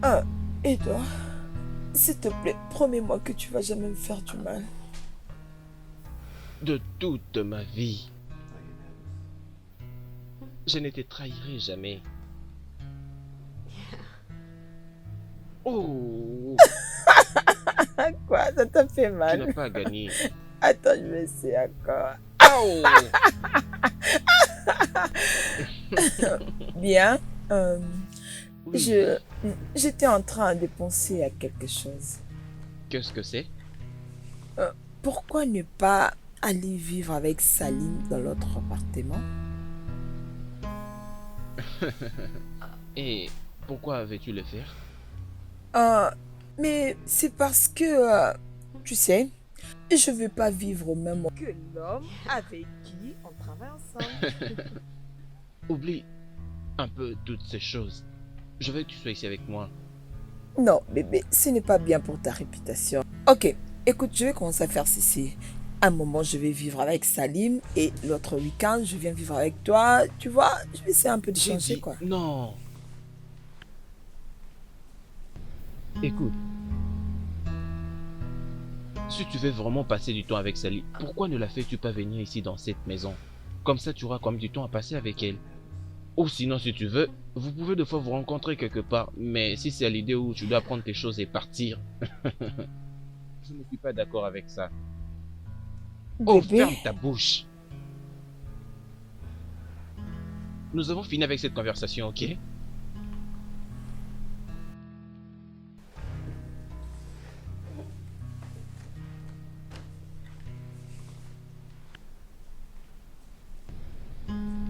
ah, et toi, s'il te plaît, promets-moi que tu vas jamais me faire du mal. De toute ma vie, je ne te trahirai jamais. Oh, Quoi, ça t'a fait tu n'as mal? pas gagné. Attends, je vais essayer encore. Oh, Bien. euh, oui. je, j'étais en train de penser à quelque chose. Qu'est-ce que c'est? Euh, Pourquoi ne pas aller vivre avec Salim dans l'autre appartement? Et pourquoi avais-tu le faire? Euh, mais c'est parce que, tu sais, je veux pas vivre au même monde que l'homme avec qui on travaille ensemble. Oublie un peu toutes ces choses. Je veux que tu sois ici avec moi. Non, bébé, ce n'est pas bien pour ta réputation. Ok, écoute, je vais commencer à faire ceci. Un moment, je vais vivre avec Salim et l'autre week-end, je viens vivre avec toi. Tu vois, je vais essayer un peu de J'ai changer, dit quoi. non. Écoute, si tu veux vraiment passer du temps avec Sally, pourquoi ne la fais-tu pas venir ici dans cette maison? Comme ça, tu auras quand même du temps à passer avec elle. Ou sinon, si tu veux, vous pouvez des fois vous rencontrer quelque part. Mais si c'est à l'idée où tu dois prendre tes choses et partir, je ne suis pas d'accord avec ça. Oh, Bébé, ferme ta bouche. Nous avons fini avec cette conversation, ok?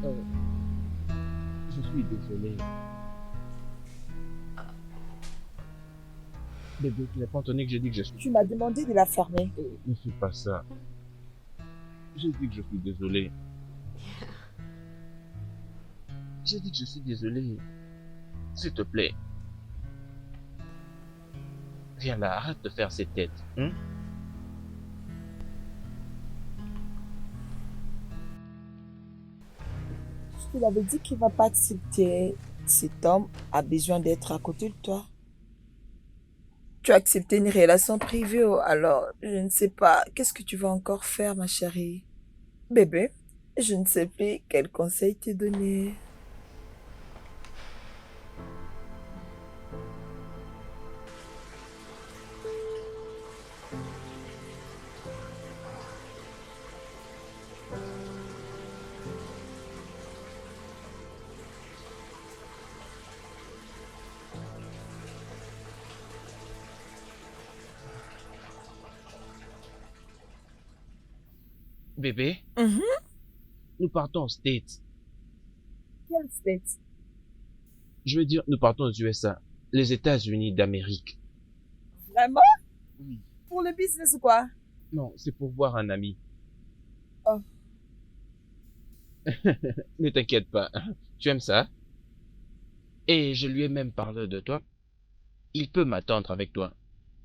Euh, je suis désolé. Bébé, tu n'as pas entendu que j'ai dit que je suis... tu m'as demandé de la fermer. Ne fais pas ça. J'ai dit que je suis désolé. J'ai dit que je suis désolé. S'il te plaît, viens là, arrête de faire cette tête. Hein? Je te l'avais dit qu'il va pas accepter. Cet homme a besoin d'être à côté de toi. Tu as accepté une relation privée, oh, alors je ne sais pas. Qu'est-ce que tu vas encore faire, ma chérie? Bébé, je ne sais plus quel conseil te donner. Bébé, Mhm. nous partons aux States. Quel state? Je veux dire, nous partons aux USA. Les États-Unis d'Amérique. Vraiment? Oui. Pour le business ou quoi? Non, c'est pour voir un ami. Oh. Ne t'inquiète pas. Tu aimes ça? Et je lui ai même parlé de toi. Il peut m'attendre avec toi.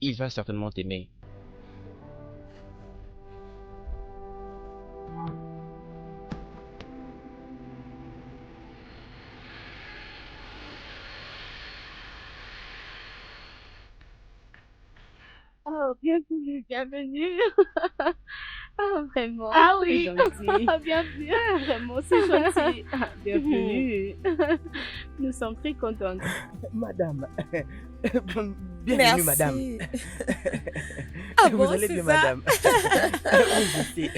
Il va certainement t'aimer. Oh, bienvenue, bienvenue. Vraiment. Ah c'est oui. gentil. Bienvenue. Vraiment, c'est gentil. Bienvenue. Nous sommes très contents. Madame. Bienvenue, Merci. madame. Ah Vous bon, allez c'est bien, ça? madame? Oui, je sais.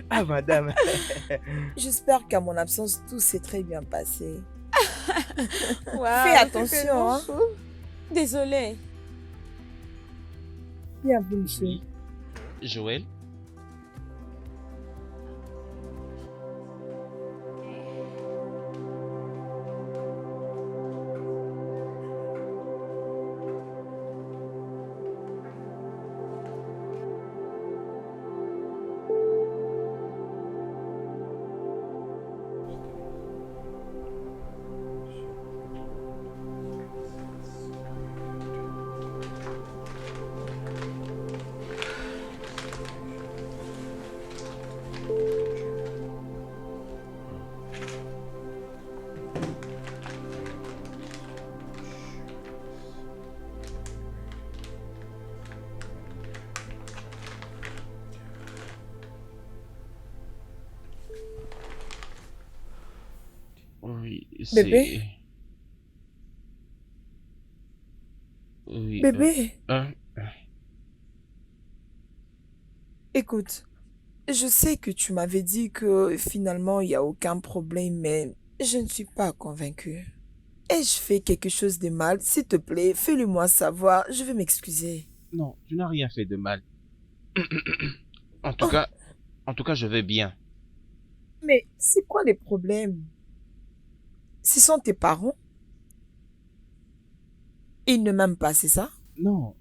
Ah, madame. J'espère qu'à mon absence, tout s'est très bien passé. Waouh, Fais c'est attention, tellement hein. chou. Désolée. Bienvenue, chérie. Joël? Oui, c'est... Bébé? Oui, Bébé, hein? écoute, je sais que tu m'avais dit que finalement, il n'y a aucun problème, mais je ne suis pas convaincue. Ai-je fait quelque chose de mal? S'il te plaît, fais-le moi savoir, je vais m'excuser. Non, tu n'as rien fait de mal. En tout Oh, cas, en tout cas, je vais bien. mais c'est quoi les problèmes? Ce sont tes parents? Ils ne m'aiment pas, c'est ça? Non.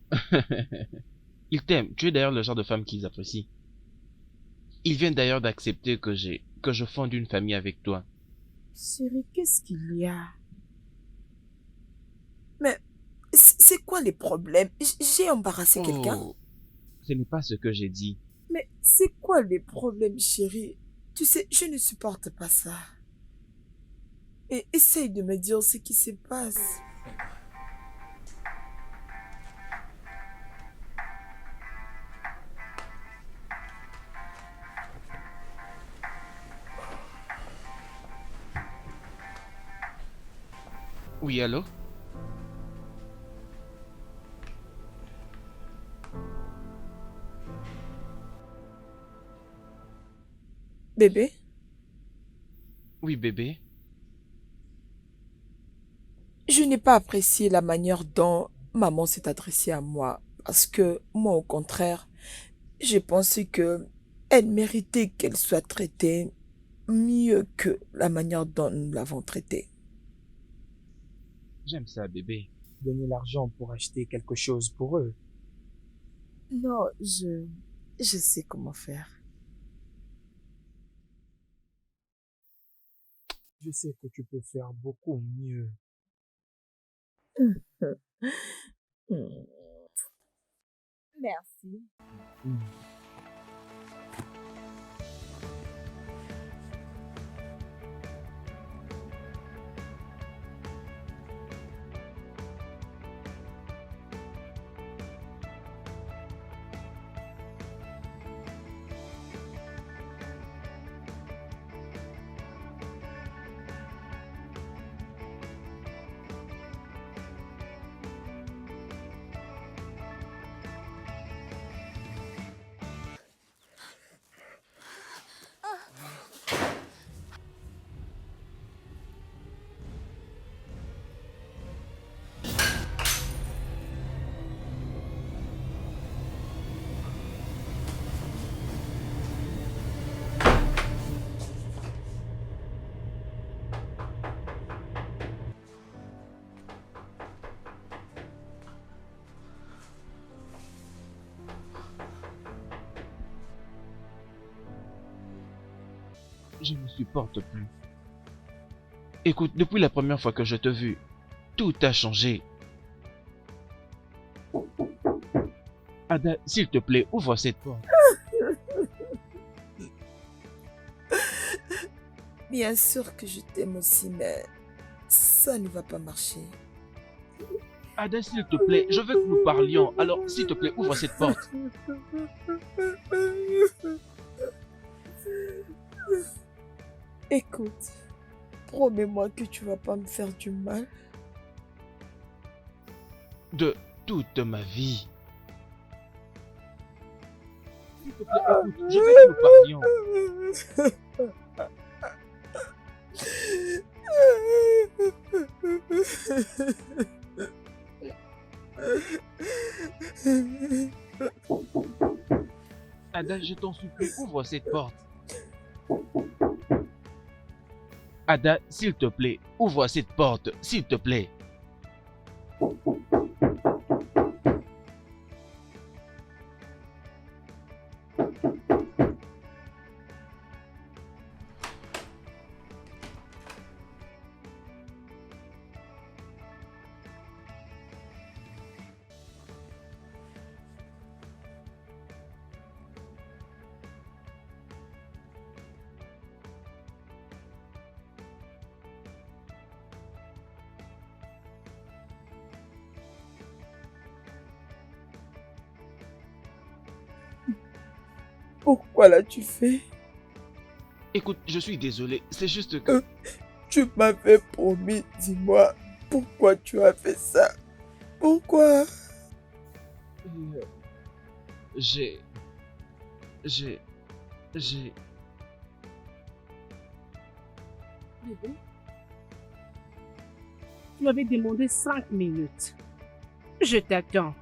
Ils t'aiment. Tu es d'ailleurs le genre de femme qu'ils apprécient. Ils viennent d'ailleurs d'accepter que je fonde une famille avec toi. Chérie, qu'est-ce qu'il y a? Mais c'est quoi les problèmes? J'ai embarrassé quelqu'un? Oh, ce n'est pas ce que j'ai dit. Mais c'est quoi les problèmes, chérie? Tu sais, je ne supporte pas ça. Et essaye de me dire ce qui se passe. Oui, allô? Bébé, Oui, bébé. je n'ai pas apprécié la manière dont maman s'est adressée à moi. Parce que moi, au contraire, j'ai pensé que elle méritait qu'elle soit traitée mieux que la manière dont nous l'avons traitée. J'aime ça, bébé. Donner l'argent pour acheter quelque chose pour eux. Non, je sais comment faire. Je sais que tu peux faire beaucoup mieux. Hmm. Merci. Hmm. Je ne supporte plus. Écoute, depuis la première fois que je t'ai vu, tout a changé. Ada, s'il te plaît, ouvre cette porte. Bien sûr que je t'aime aussi, mais ça ne va pas marcher. Ada, s'il te plaît, je veux que nous parlions. Alors, s'il te plaît, ouvre cette porte. Écoute, promets-moi que tu vas pas me faire du mal. De toute ma vie. S'il te plaît, écoute, je veux que nous parlions. Ada, je t'en supplie, ouvre cette porte. Ada, s'il te plaît, ouvre cette porte, s'il te plaît. Pourquoi l'as-tu fait? Écoute, je suis désolé, c'est juste que... Tu m'avais promis, dis-moi, pourquoi tu as fait ça? Pourquoi? J'ai... Bébé, tu m'avais demandé 5 minutes. Je t'attends.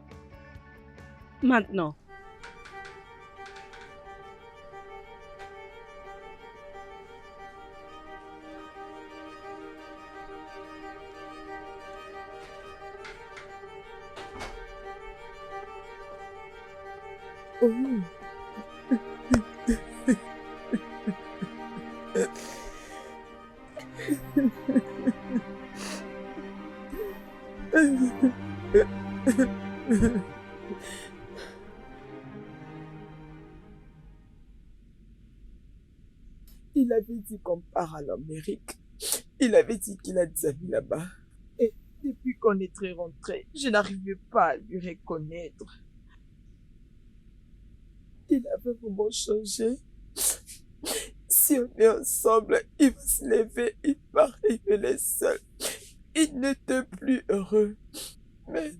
Maintenant. Oh. Il avait dit qu'on part à l'Amérique. Il avait dit qu'il a des amis là-bas. Et depuis qu'on est rentré, je n'arrivais pas à lui reconnaître. Il avait vraiment changé. Si on est ensemble, il va se lever, il va révéler seul. Il n'était plus heureux. Mais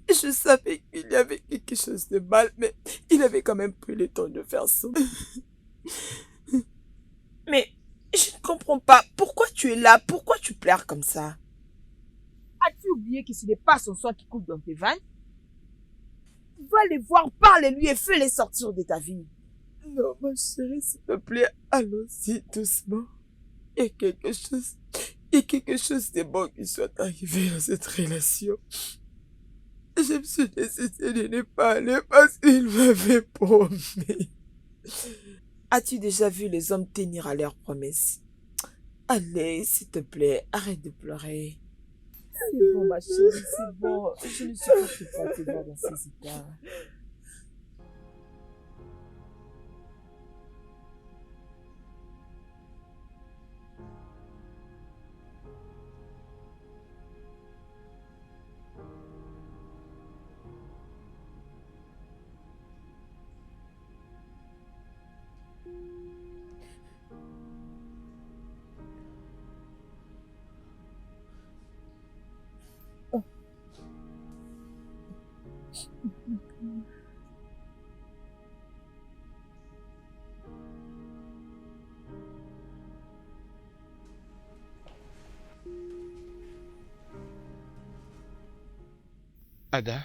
je savais qu'il y avait quelque chose de mal, mais il avait quand même pris le temps de faire ça. Mais je ne comprends pas. Pourquoi tu es là? Pourquoi tu pleures comme ça? As-tu oublié que ce n'est pas son sang qui coule dans tes veines? Va les voir, parle-lui et fais-les sortir de ta vie. Non, ma chérie, s'il te plaît, allons-y doucement. Il y a quelque chose de bon qui soit arrivé dans cette relation. Je me suis décidé de ne pas aller parce qu'il m'avait promis. As-tu déjà vu les hommes tenir à leurs promesses? Allez, s'il te plaît, arrête de pleurer. C'est bon, ma chérie, c'est bon. Je ne supporte pas te voir dans ces états. Ada,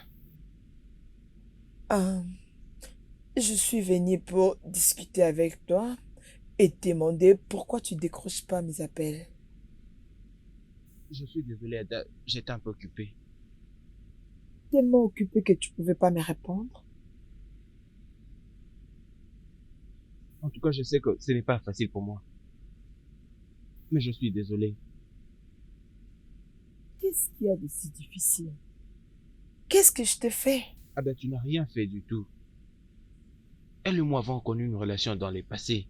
Je suis venue pour discuter avec toi et te demander pourquoi tu décroches pas mes appels. je suis désolé, Ada, j'étais un peu occupé. Tellement occupé que tu pouvais pas me répondre. En tout cas, je sais que ce n'est pas facile pour moi. Mais je suis désolé. Qu'est-ce qu'il y a de si difficile? Qu'est-ce que je te fais? Ada, tu n'as rien fait du tout. Elle et moi avons connu une relation dans le passé.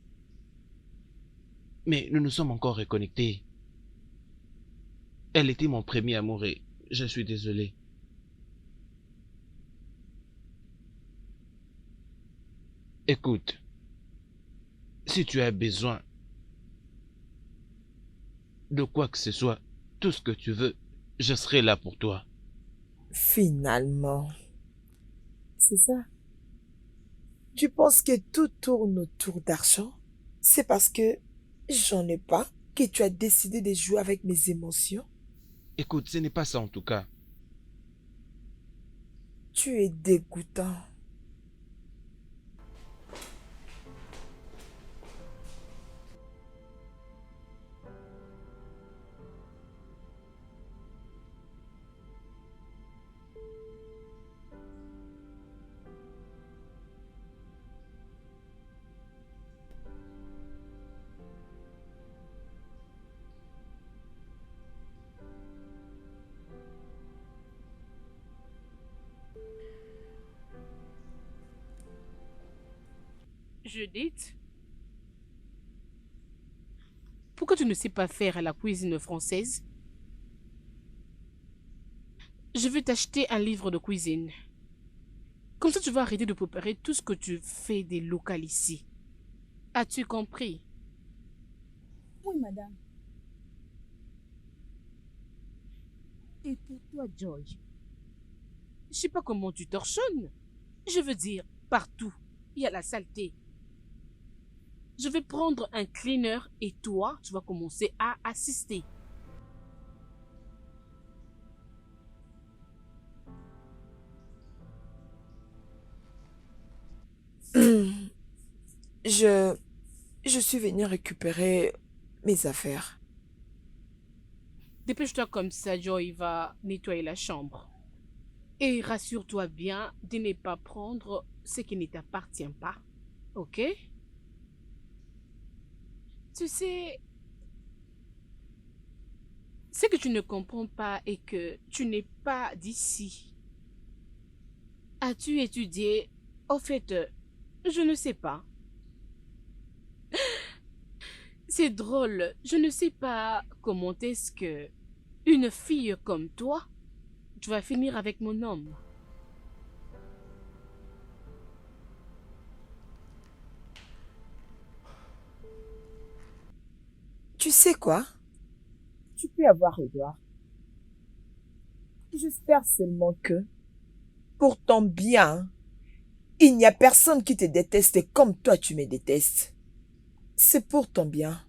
Mais nous nous sommes encore reconnectés. Elle était mon premier amour et je suis désolé. Écoute, Si tu as besoin de quoi que ce soit, tout ce que tu veux, je serai là pour toi. Finalement, c'est ça. Tu penses que tout tourne autour d'argent? C'est parce que j'en ai pas que tu as décidé de jouer avec mes émotions? Écoute, ce n'est pas ça en tout cas. Tu es dégoûtant. Judith, pourquoi tu ne sais pas faire la cuisine française? Je vais t'acheter un livre de cuisine. Comme ça, tu vas arrêter de préparer tout ce que tu fais des locales ici. As-tu compris? Oui, madame. Et pour toi, George? Je sais pas comment tu torchonnes. Je veux dire, partout, il y a la saleté. Je vais prendre un cleaner et toi, tu vas commencer à assister. Je, je suis venue récupérer mes affaires. Dépêche-toi comme ça, Joy va nettoyer la chambre. Et rassure-toi bien de ne pas prendre ce qui ne t'appartient pas. Ok? Tu sais, ce que tu ne comprends pas est que tu n'es pas d'ici. As-tu étudié? Au fait, je ne sais pas. C'est drôle, je ne sais pas comment est-ce que une fille comme toi, tu vas finir avec mon homme. Tu sais quoi? Tu peux avoir Edouard. J'espère seulement que, pour ton bien, il n'y a personne qui te déteste comme toi tu me détestes. C'est pour ton bien.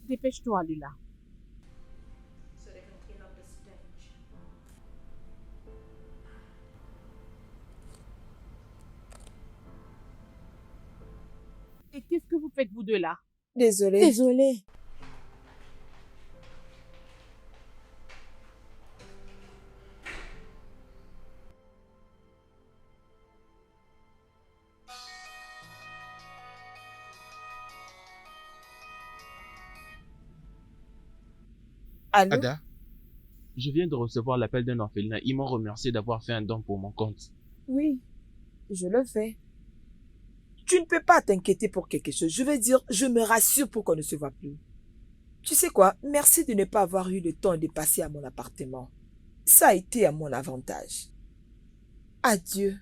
Dépêche-toi, Lila. Et qu'est-ce que vous faites, vous deux là? Désolée. Désolée. Allô? Ada, je viens de recevoir l'appel d'un orphelinat. Ils m'ont remercié d'avoir fait un don pour mon compte. Oui, je le fais. Tu ne peux pas t'inquiéter pour quelque chose. Je veux dire, je me rassure pour qu'on ne se voit plus. Tu sais quoi? Merci de ne pas avoir eu le temps de passer à mon appartement. Ça a été à mon avantage. Adieu.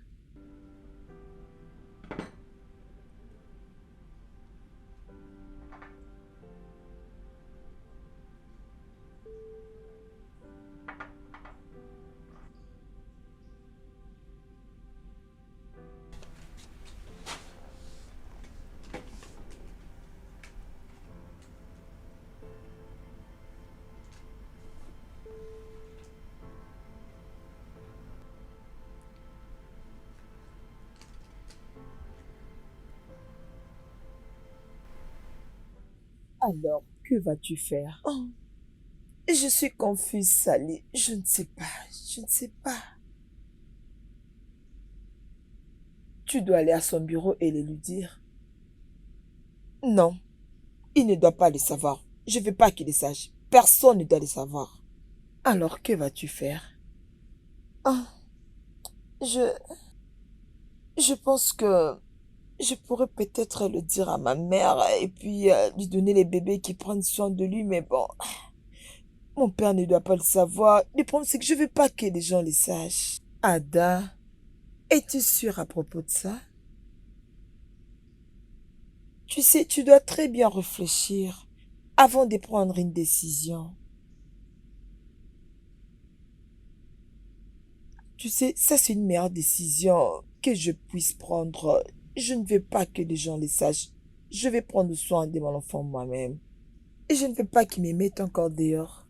Alors, que vas-tu faire? Oh, je suis confuse, Sally. Je ne sais pas. Je ne sais pas. Tu dois aller à son bureau et le lui dire. Non, il ne doit pas le savoir. Je ne veux pas qu'il le sache. Personne ne doit le savoir. Alors, que vas-tu faire? Ah, je... Je pense que je pourrais peut-être le dire à ma mère et puis lui donner les bébés qui prennent soin de lui, mais bon, mon père ne doit pas le savoir. Le problème, c'est que je veux pas que les gens le sachent. Ada, es-tu sûre à propos de ça? Tu sais, tu dois très bien réfléchir avant de prendre une décision. Tu sais, ça c'est une meilleure décision que je puisse prendre. Je ne veux pas que les gens le sachent. Je vais prendre soin de mon enfant moi-même. Et je ne veux pas qu'il me mette encore dehors.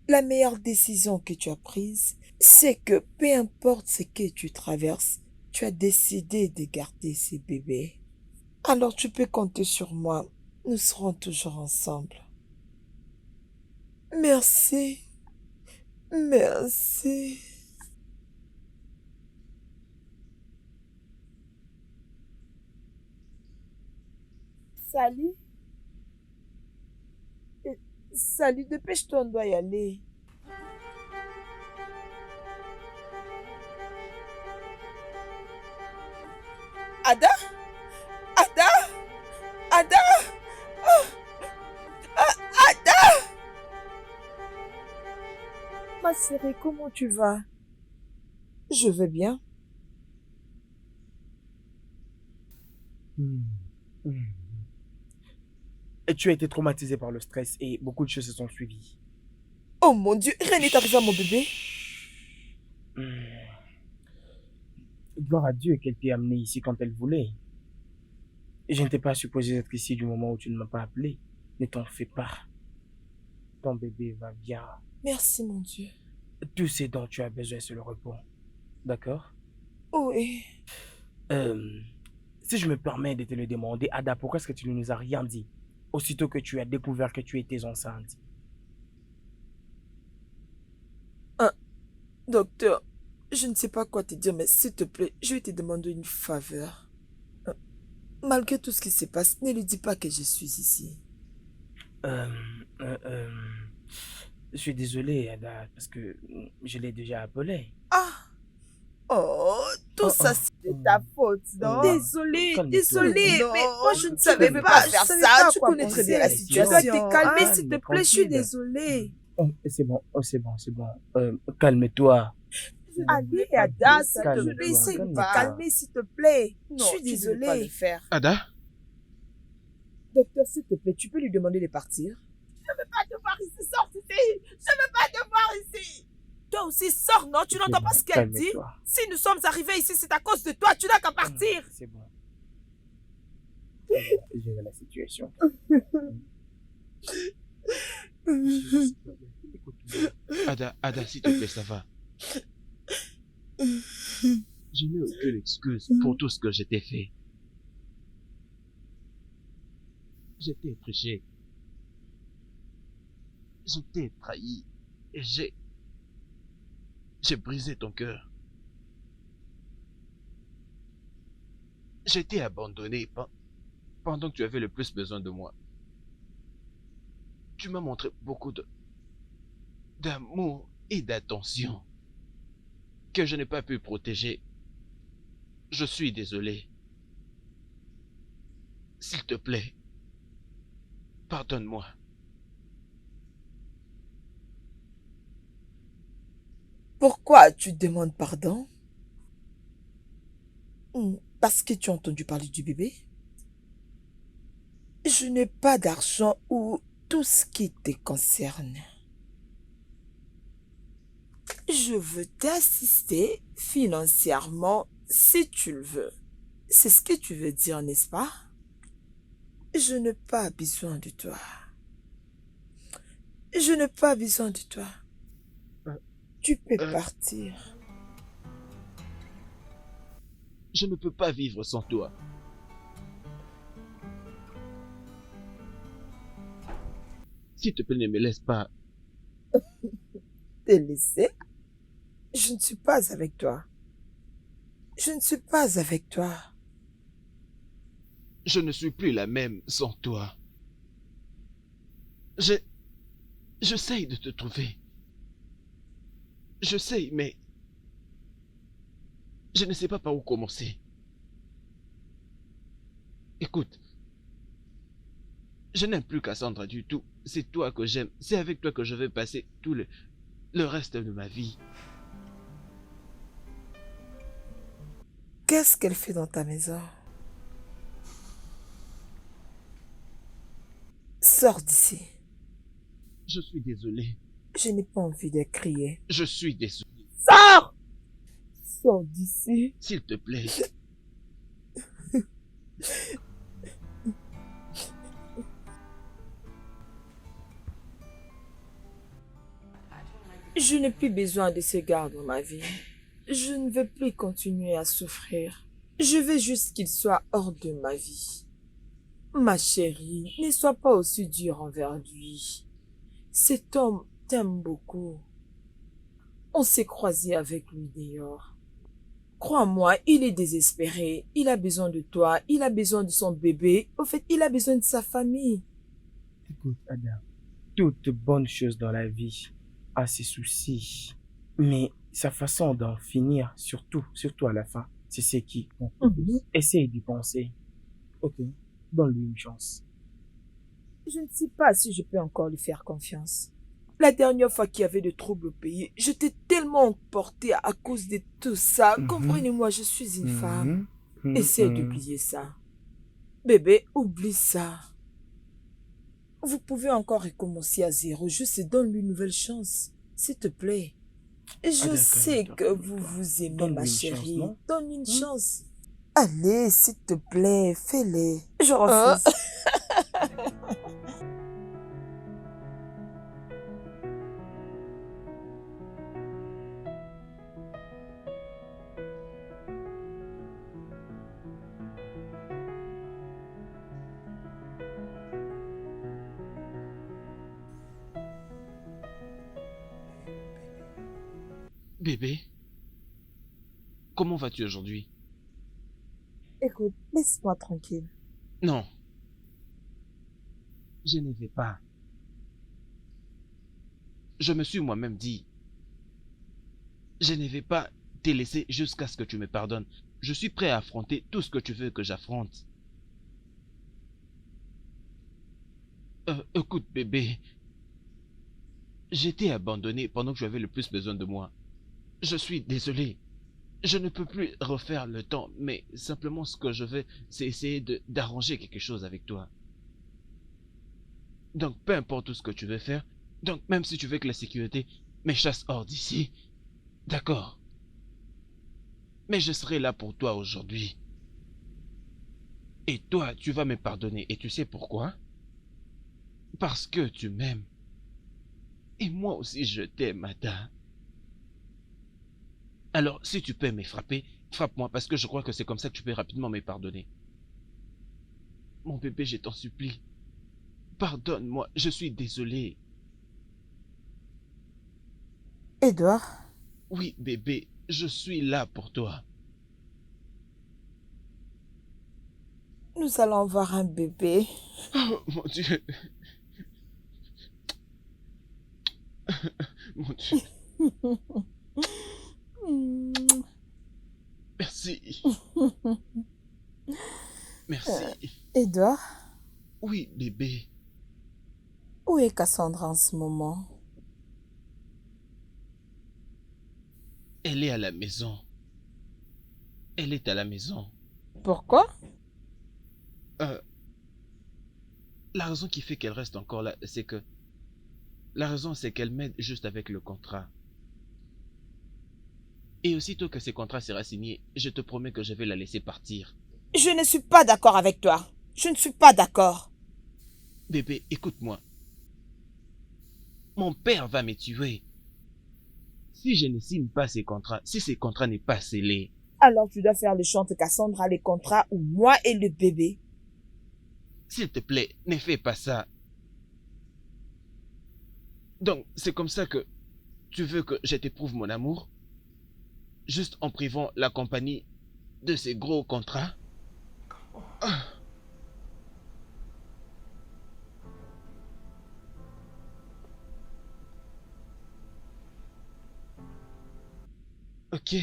La meilleure décision que tu as prise, c'est que peu importe ce que tu traverses, tu as décidé de garder ces bébés. Alors tu peux compter sur moi. Nous serons toujours ensemble. Merci. Merci. Salut. Salut, dépêche-toi, on doit y aller. Ada? Ada? Ada? Ada? Ma chérie, comment tu vas? Je vais bien. Et tu as été traumatisé par le stress et beaucoup de choses se sont suivies. Oh mon Dieu, rien n'est arrivé à mon bébé. Gloire à Dieu qu'elle t'ait amené ici quand elle voulait. Je n'étais pas supposé être ici du moment où tu ne m'as pas appelé. Ne t'en fais pas. Ton bébé va bien. Merci mon Dieu. Tout ce dont tu as besoin, c'est le repos. D'accord? Oui. Si je me permets de te le demander, Ada, pourquoi est-ce que tu ne nous as rien dit aussitôt que tu as découvert que tu étais enceinte? Docteur, je ne sais pas quoi te dire, mais s'il te plaît, je vais te demander une faveur. Malgré tout ce qui se passe, ne lui dis pas que je suis ici. Je suis désolé, Ada, parce que je l'ai déjà appelé. Ah! Oh, tout ça, c'est de ta faute, non? Désolée, désolée, mais moi je ne savais pas faire ça. Tu connais très bien la situation. Tu dois te calmer, s'il te plaît, je suis désolée. C'est bon, c'est bon, c'est bon. Calme-toi. Allez, Ada, s'il te plaît, essaye de te calmer, s'il te plaît. Je suis désolée. Ada? Docteur, s'il te plaît, tu peux lui demander de partir? Je ne veux pas te voir ici, sors ici. Je ne veux pas te voir ici. Toi aussi, sors, non? Tu n'entends pas ce qu'elle dit? Si nous sommes arrivés ici, c'est à cause de toi. Tu n'as qu'à partir. C'est bon. J'ai la situation. Ada, s'il te plaît, ça va. Je n'ai aucune excuse pour tout ce que je t'ai fait. Je t'ai triché. Je t'ai trahi. Et j'ai brisé ton cœur. J'ai été abandonné pendant que tu avais le plus besoin de moi. Tu m'as montré beaucoup d'amour et d'attention que je n'ai pas pu protéger. Je suis désolé. S'il te plaît, pardonne-moi. Pourquoi tu demandes pardon? Parce que tu as entendu parler du bébé? Je n'ai pas d'argent ou tout ce qui te concerne. Je veux t'assister financièrement si tu le veux. C'est ce que tu veux dire, n'est-ce pas? Je n'ai pas besoin de toi. Je n'ai pas besoin de toi. Tu peux partir. Je ne peux pas vivre sans toi. S'il te plaît, ne me laisse pas. Te laisser? Je ne suis pas avec toi. Je ne suis pas avec toi. Je ne suis plus la même sans toi. J'essaye de te trouver. J'essaye, mais je ne sais pas par où commencer. Écoute, je n'aime plus Cassandra du tout. C'est toi que j'aime. C'est avec toi que je vais passer tout le reste de ma vie. Qu'est-ce qu'elle fait dans ta maison? Sors d'ici. Je suis désolé. Je n'ai pas envie de crier. Je suis désolé. Sors! Sors d'ici. S'il te plaît. Je n'ai plus besoin de ce gars dans ma vie. Je ne veux plus continuer à souffrir. Je veux juste qu'il soit hors de ma vie. Ma chérie, ne sois pas aussi dure envers lui. Cet homme t'aime beaucoup. On s'est croisé avec lui dehors. Crois-moi, il est désespéré. Il a besoin de toi. Il a besoin de son bébé. Au fait, il a besoin de sa famille. Écoute, Ada, toute bonne chose dans la vie a ses soucis. Mais sa façon d'en finir, surtout à la fin, c'est ce qui compte. Essaye d'y penser. Ok, donne-lui une chance. Je ne sais pas si je peux encore lui faire confiance. La dernière fois qu'il y avait de troubles au pays, j'étais tellement emportée à cause de tout ça. Comprenez-moi, je suis une femme. Essaye d'oublier ça. Bébé, oublie ça. Vous pouvez encore recommencer à zéro. Juste donne-lui une nouvelle chance. S'il te plaît. Je sais que vous vous aimez, Donne-lui ma une chance, chérie. non? Donne une chance. Allez, s'il te plaît, fais-le. Je refuse. Bébé, comment vas-tu aujourd'hui? Écoute, laisse-moi tranquille. Non. Je ne vais pas. Je me suis moi-même dit, je ne vais pas te laisser jusqu'à ce que tu me pardonnes. Je suis prêt à affronter tout ce que tu veux que j'affronte. Écoute, bébé, j'étais abandonné pendant que tu avais le plus besoin de moi. Je suis désolé. Je ne peux plus refaire le temps, mais simplement ce que je veux, c'est essayer d'arranger quelque chose avec toi. Donc, peu importe tout ce que tu veux faire, donc même si tu veux que la sécurité me chasse hors d'ici, d'accord. Mais je serai là pour toi aujourd'hui. Et toi, tu vas me pardonner. Et tu sais pourquoi? Parce que tu m'aimes. Et moi aussi, je t'aime, Ada. Alors, si tu peux me frapper, frappe-moi, parce que je crois que c'est comme ça que tu peux rapidement me pardonner. Mon bébé, je t'en supplie. Pardonne-moi, je suis désolé. Edouard, Oui, bébé, je suis là pour toi. nous allons avoir un bébé. Oh, mon Dieu. Mon Dieu. Merci. Merci. Edouard, Oui, bébé. où est Cassandra en ce moment? Elle est à la maison. Elle est à la maison. Pourquoi? La raison qui fait qu'elle reste encore là, c'est que... La raison, c'est qu'elle m'aide juste avec le contrat. Et aussitôt que ce contrat sera signé, je te promets que je vais la laisser partir. Je ne suis pas d'accord avec toi. Je ne suis pas d'accord. Bébé, écoute-moi. Mon père va me tuer. Si je ne signe pas ces contrats, si ces contrats n'est pas scellé, Alors tu dois faire le chant de Cassandra, les contrats, ou moi et le bébé. s'il te plaît, ne fais pas ça. Donc, c'est comme ça que tu veux que je t'éprouve mon amour, juste en privant la compagnie de ces gros contrats? Ah. Ok.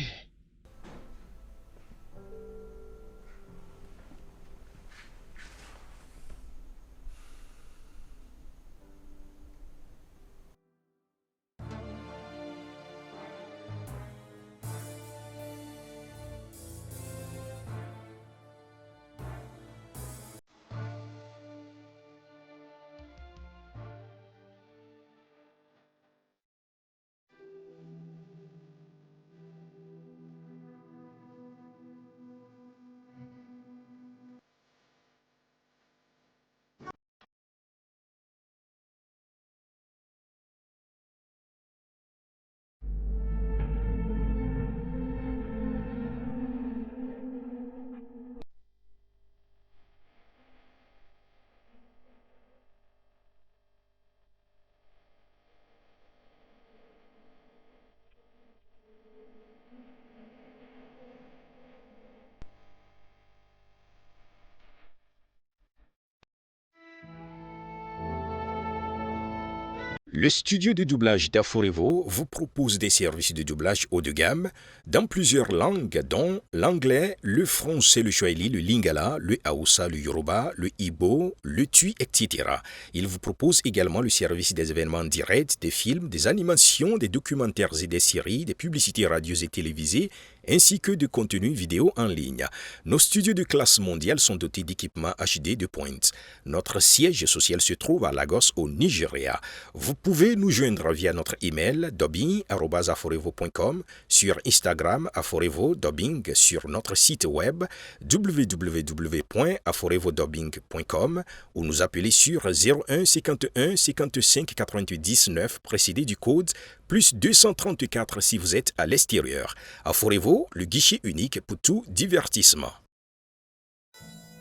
Le studio de doublage d'Aforevo vous propose des services de doublage haut de gamme dans plusieurs langues dont l'anglais, le français, le swahili, le lingala, le hausa, le yoruba, le igbo, le tui, etc. Il vous propose également le service des événements directs, des films, des animations, des documentaires et des séries, des publicités radio et télévisées, ainsi que de contenus vidéo en ligne. Nos studios de classe mondiale sont dotés d'équipements HD de pointe. Notre siège social se trouve à Lagos, au Nigeria. Vous pouvez nous joindre via notre email dubbing@aforevo.com, sur Instagram Aforevo Dubbing, sur notre site web www.aforevodubbing.com ou nous appeler sur 01 51 55 88 19 précédé du code plus 234 si vous êtes à l'extérieur. Aforevo, le guichet unique pour tout divertissement.